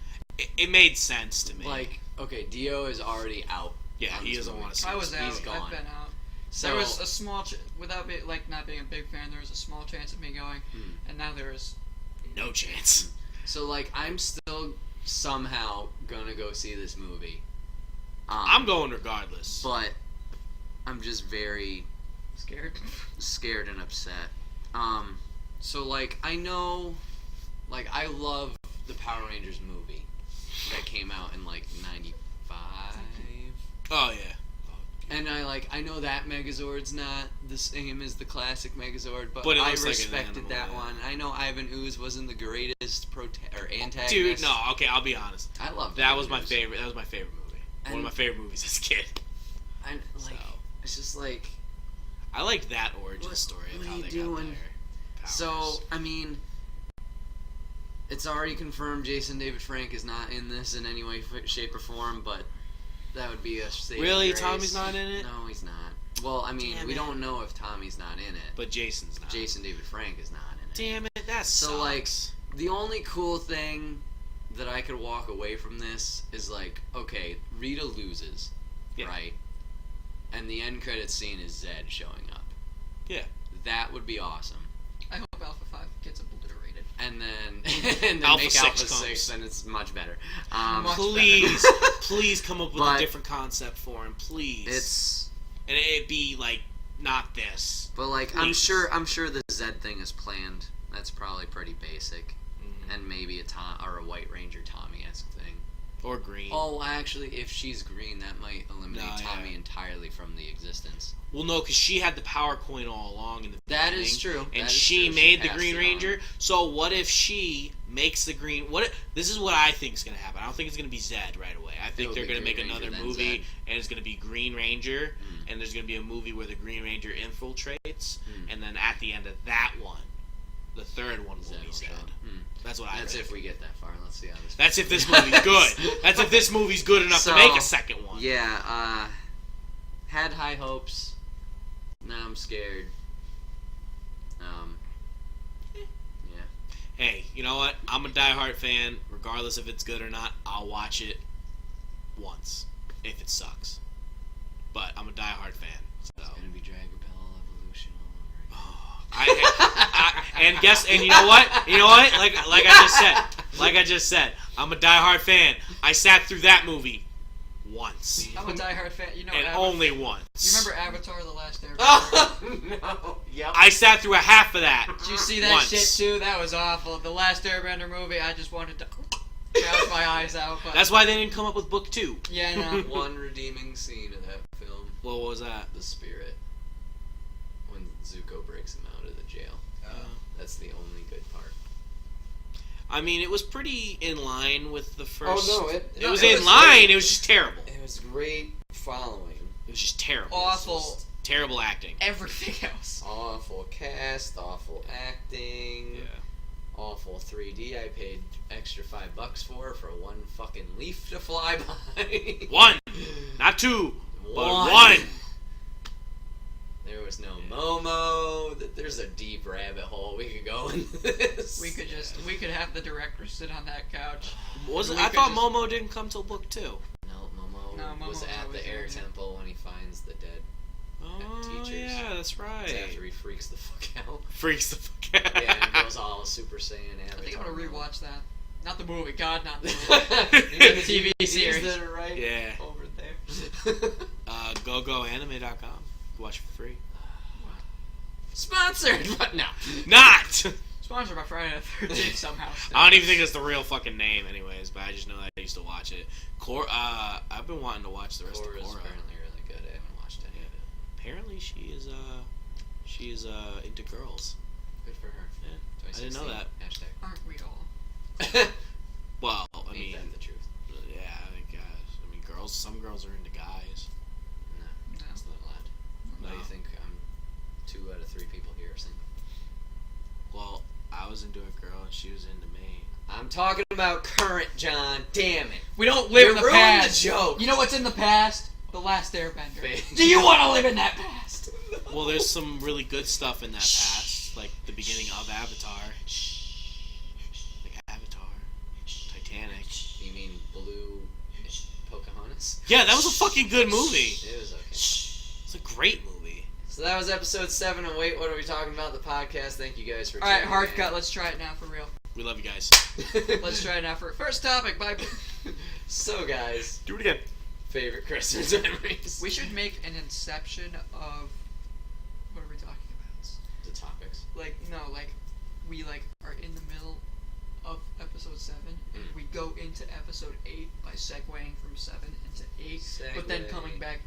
It made sense to me.
Like, okay, Dio is already out.
yeah,
on
he
this
doesn't
movie.
want to see.
I was
this.
out.
He's gone.
I've been out.
So,
There was a small, without not being a big fan, there was a small chance of me going, and now there is.
No chance.
so like, I'm still somehow gonna go see this movie.
I'm going regardless.
But I'm just very
Scared.
scared and upset. So like, I know, like, I love the Power Rangers movie that came out in like '95,
Oh yeah.
and I know that Megazord's not the same as the classic Megazord, but
But it
I
looks like an
respected
animal,
that
yeah.
one. I know Ivan Ooze wasn't the greatest antagonist.
Dude, no. Okay, I'll be honest.
I love
That was my
Ooze.
favorite. That was my favorite movie. One of
And-
my favorite movies as a kid.
I like.
So.
It's just like.
I like that origin story of
what
how
are you
they
doing?
got their powers.
So, I mean, it's already confirmed Jason David Frank is not in this in any way, shape, or form, but that would be a saving
Really?
grace.
Tommy's not in it?
No, he's not. Well, I mean,
Damn
we
it.
don't know if Tommy's not in it.
But Jason's not.
Jason David Frank is not in it.
Damn it, that
So,
sucks.
like, the only cool thing that I could walk away from this is, like, okay, Rita loses,
Yeah.
right? And the end credits scene is Zed showing up.
Yeah.
That would be awesome.
I hope Alpha 5 gets obliterated.
And then
Alpha
make
6
Alpha
comes.
6, and it's much better.
Much
Please,
better.
please come up with
But
a different concept for him, please.
It's,
and it'd be like not this.
but like,
Please.
I'm sure the Zed thing is planned. That's probably pretty basic. And maybe a White Ranger Tommy-esque thing.
Or green.
Oh, actually, if she's green, that might eliminate
No,
Tommy
yeah.
entirely from the existence.
Well, no, because she had the power coin all along in the
That
beginning,
is true.
and
That is
she
true.
made the
passed
Green
it on.
Ranger. So what if she makes the Green? This is what I think is going to happen. I don't think it's going to be Zed right away. I think
It'll
they're
be
going to make
Green Ranger,
another
then
movie,
Zed.
and it's going to be Green Ranger, and there's going to be a movie where the Green Ranger infiltrates, and then at the end of that one, the third one will
Zed
be
will
Zed.
show up.
That's what I
That's
think.
if we get that far. Let's see how this.
That's if this movie's good. That's if this movie's good enough
So,
to make a second one.
Yeah, had high hopes. Now I'm scared. Yeah.
Hey, you know what? I'm a diehard fan. Regardless if it's good or not, I'll watch it once if it sucks. But I'm a diehard fan. So.
It's gonna be Dragon Ball Evolution all over again.
And you know what? You know what? Like I just said, I'm a diehard fan. I sat through that movie once.
I'm a diehard fan. You know,
And only once.
You remember Avatar: The Last Airbender?
Oh no! Yep.
I sat through a half of that.
Did you see that
once.
shit too? That was awful. The Last Airbender movie. I just wanted to gouge my eyes out. But
That's why they didn't come up with book 2.
yeah, I know.
One redeeming scene of that film:
What was that?
the spirit. When Zuko breaks him out of the jail. That's the only good part.
I mean, it was pretty in line with the first.
it
was in line.
great.
It was just terrible.
It was great following.
It was just terrible.
Awful.
Terrible acting.
Everything else.
Awful cast, awful acting,
Yeah.
awful 3D. I paid extra $5 for one fucking leaf to fly by.
One, not 2, but 1.
There was no Momo. There's a deep rabbit hole we could go in this.
We could have the director sit on that couch.
Was it?
We
I
could
thought
just-
Momo didn't come till book 2.
No, Momo
No, Momo
was
was
at
always
the air
there, yeah.
temple when he finds the dead.
Oh
teachers.
yeah, that's right.
It's after he freaks the fuck out.
Freaks the fuck out.
Yeah, and goes all Super Saiyan Avatar.
I think I'm gonna
mode.
rewatch that. Not the movie. God, not the movie.
You
the TV series.
that are right
Yeah.
over there.
GoGoAnime.com. Watch for free.
Sponsored, but no.
Not.
Sponsored by Friday the 13th somehow. Still.
I don't even think that's the real fucking name, anyways. But I just know that I used to watch it. I've been wanting to watch the rest
Korra
of
is
Korra.
apparently really good. I haven't watched any of it.
Apparently, she is into girls.
Good for her.
Yeah. I didn't know that.
Hashtag.
Aren't we all?
Well, I
Ain't
mean,
that the truth?
yeah, I guess. I mean, girls. Some girls are into guys.
No,
No.
that's not allowed. Why do you think 2 out of 3 people here are single?
Well, I was into a girl and she was into me.
I'm talking about current, John. Damn it.
We don't live in
You
the
ruined
past.
the joke.
You know what's in the past? The Last Airbender.
Fake.
Do you want to live in that past?
Well, there's some really good stuff in that past, like the beginning of Avatar. Like Avatar, Titanic.
You mean Blue Pocahontas?
Yeah, that was a fucking good movie.
It was okay.
It's a great movie.
So that was episode 7 of Wait, What Are We Talking About? The podcast. Thank you guys for
All right,
tuning
hard
in.
cut. Let's try it now for real.
We love you guys.
Let's try it now for first topic. Bye.
So, guys,
Do it again.
favorite Christmas memories.
We should make an inception of what are we talking about?
The topics.
Like we are in the middle of episode 7 and we go into episode 8 by segueing from 7 into 8, but then
Segue.
coming back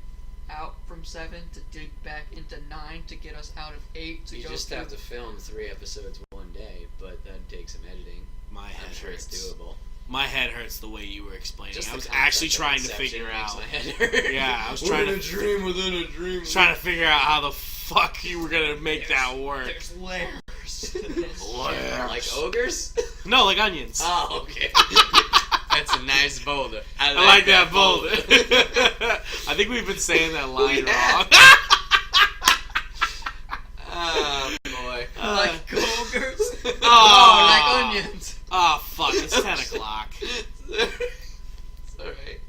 out from 7 to dig back into 9 to get us out of 8 to
You
go
just
through.
have to film 3 episodes one day, but that'd take some editing.
My head
I'm sure
hurts.
it's doable.
My head hurts the way you were explaining.
Just
I
the
was
concept
actually
of
trying to
Inception
figure
makes
out.
my head hurt.
Yeah, I was
We're
trying
in
to
a dream within a dream.
trying to figure out how the fuck you were gonna make that work?
There's layers.
Layers.
Like ogres?
No, like onions.
Oh, okay. That's a nice boulder.
I like that boulder. I think we've been saying that line
Yeah.
wrong.
Oh boy.
Like ogres.
Oh.
Oh, like onions.
Oh fuck! It's 10 o'clock.
It's alright.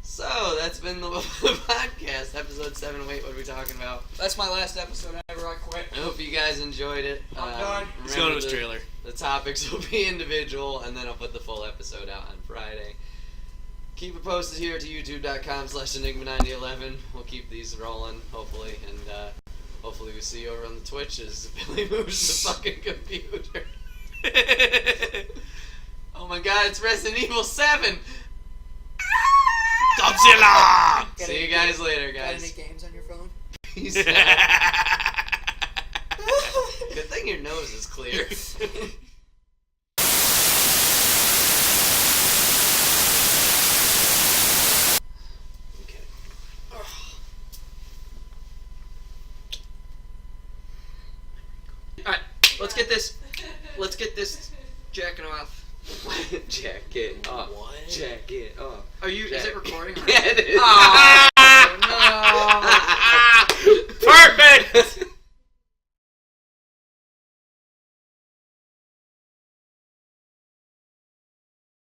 So that's been the podcast, episode 7. Wait, what are we talking about?
That's my last episode ever. I quit.
I hope you guys enjoyed it.
I'm done.
Let's go to his trailer.
The topics will be individual, and then I'll put the full episode out on Friday. Keep it posted here to youtube.com/enigma9011. We'll keep these rolling, hopefully, and hopefully we see you over on the Twitch as Billy moves the fucking computer. Oh my god, it's Resident Evil 7!
Godzilla!
See you guys later,
Got any
guys.
games on your phone?
Peace out. Good thing your nose is clear. Okay. Alright, let's get this jacking off. Jack it off.
What?
Jack it off.
Are you? Is it recording? Or
Yeah, it is.
Aw.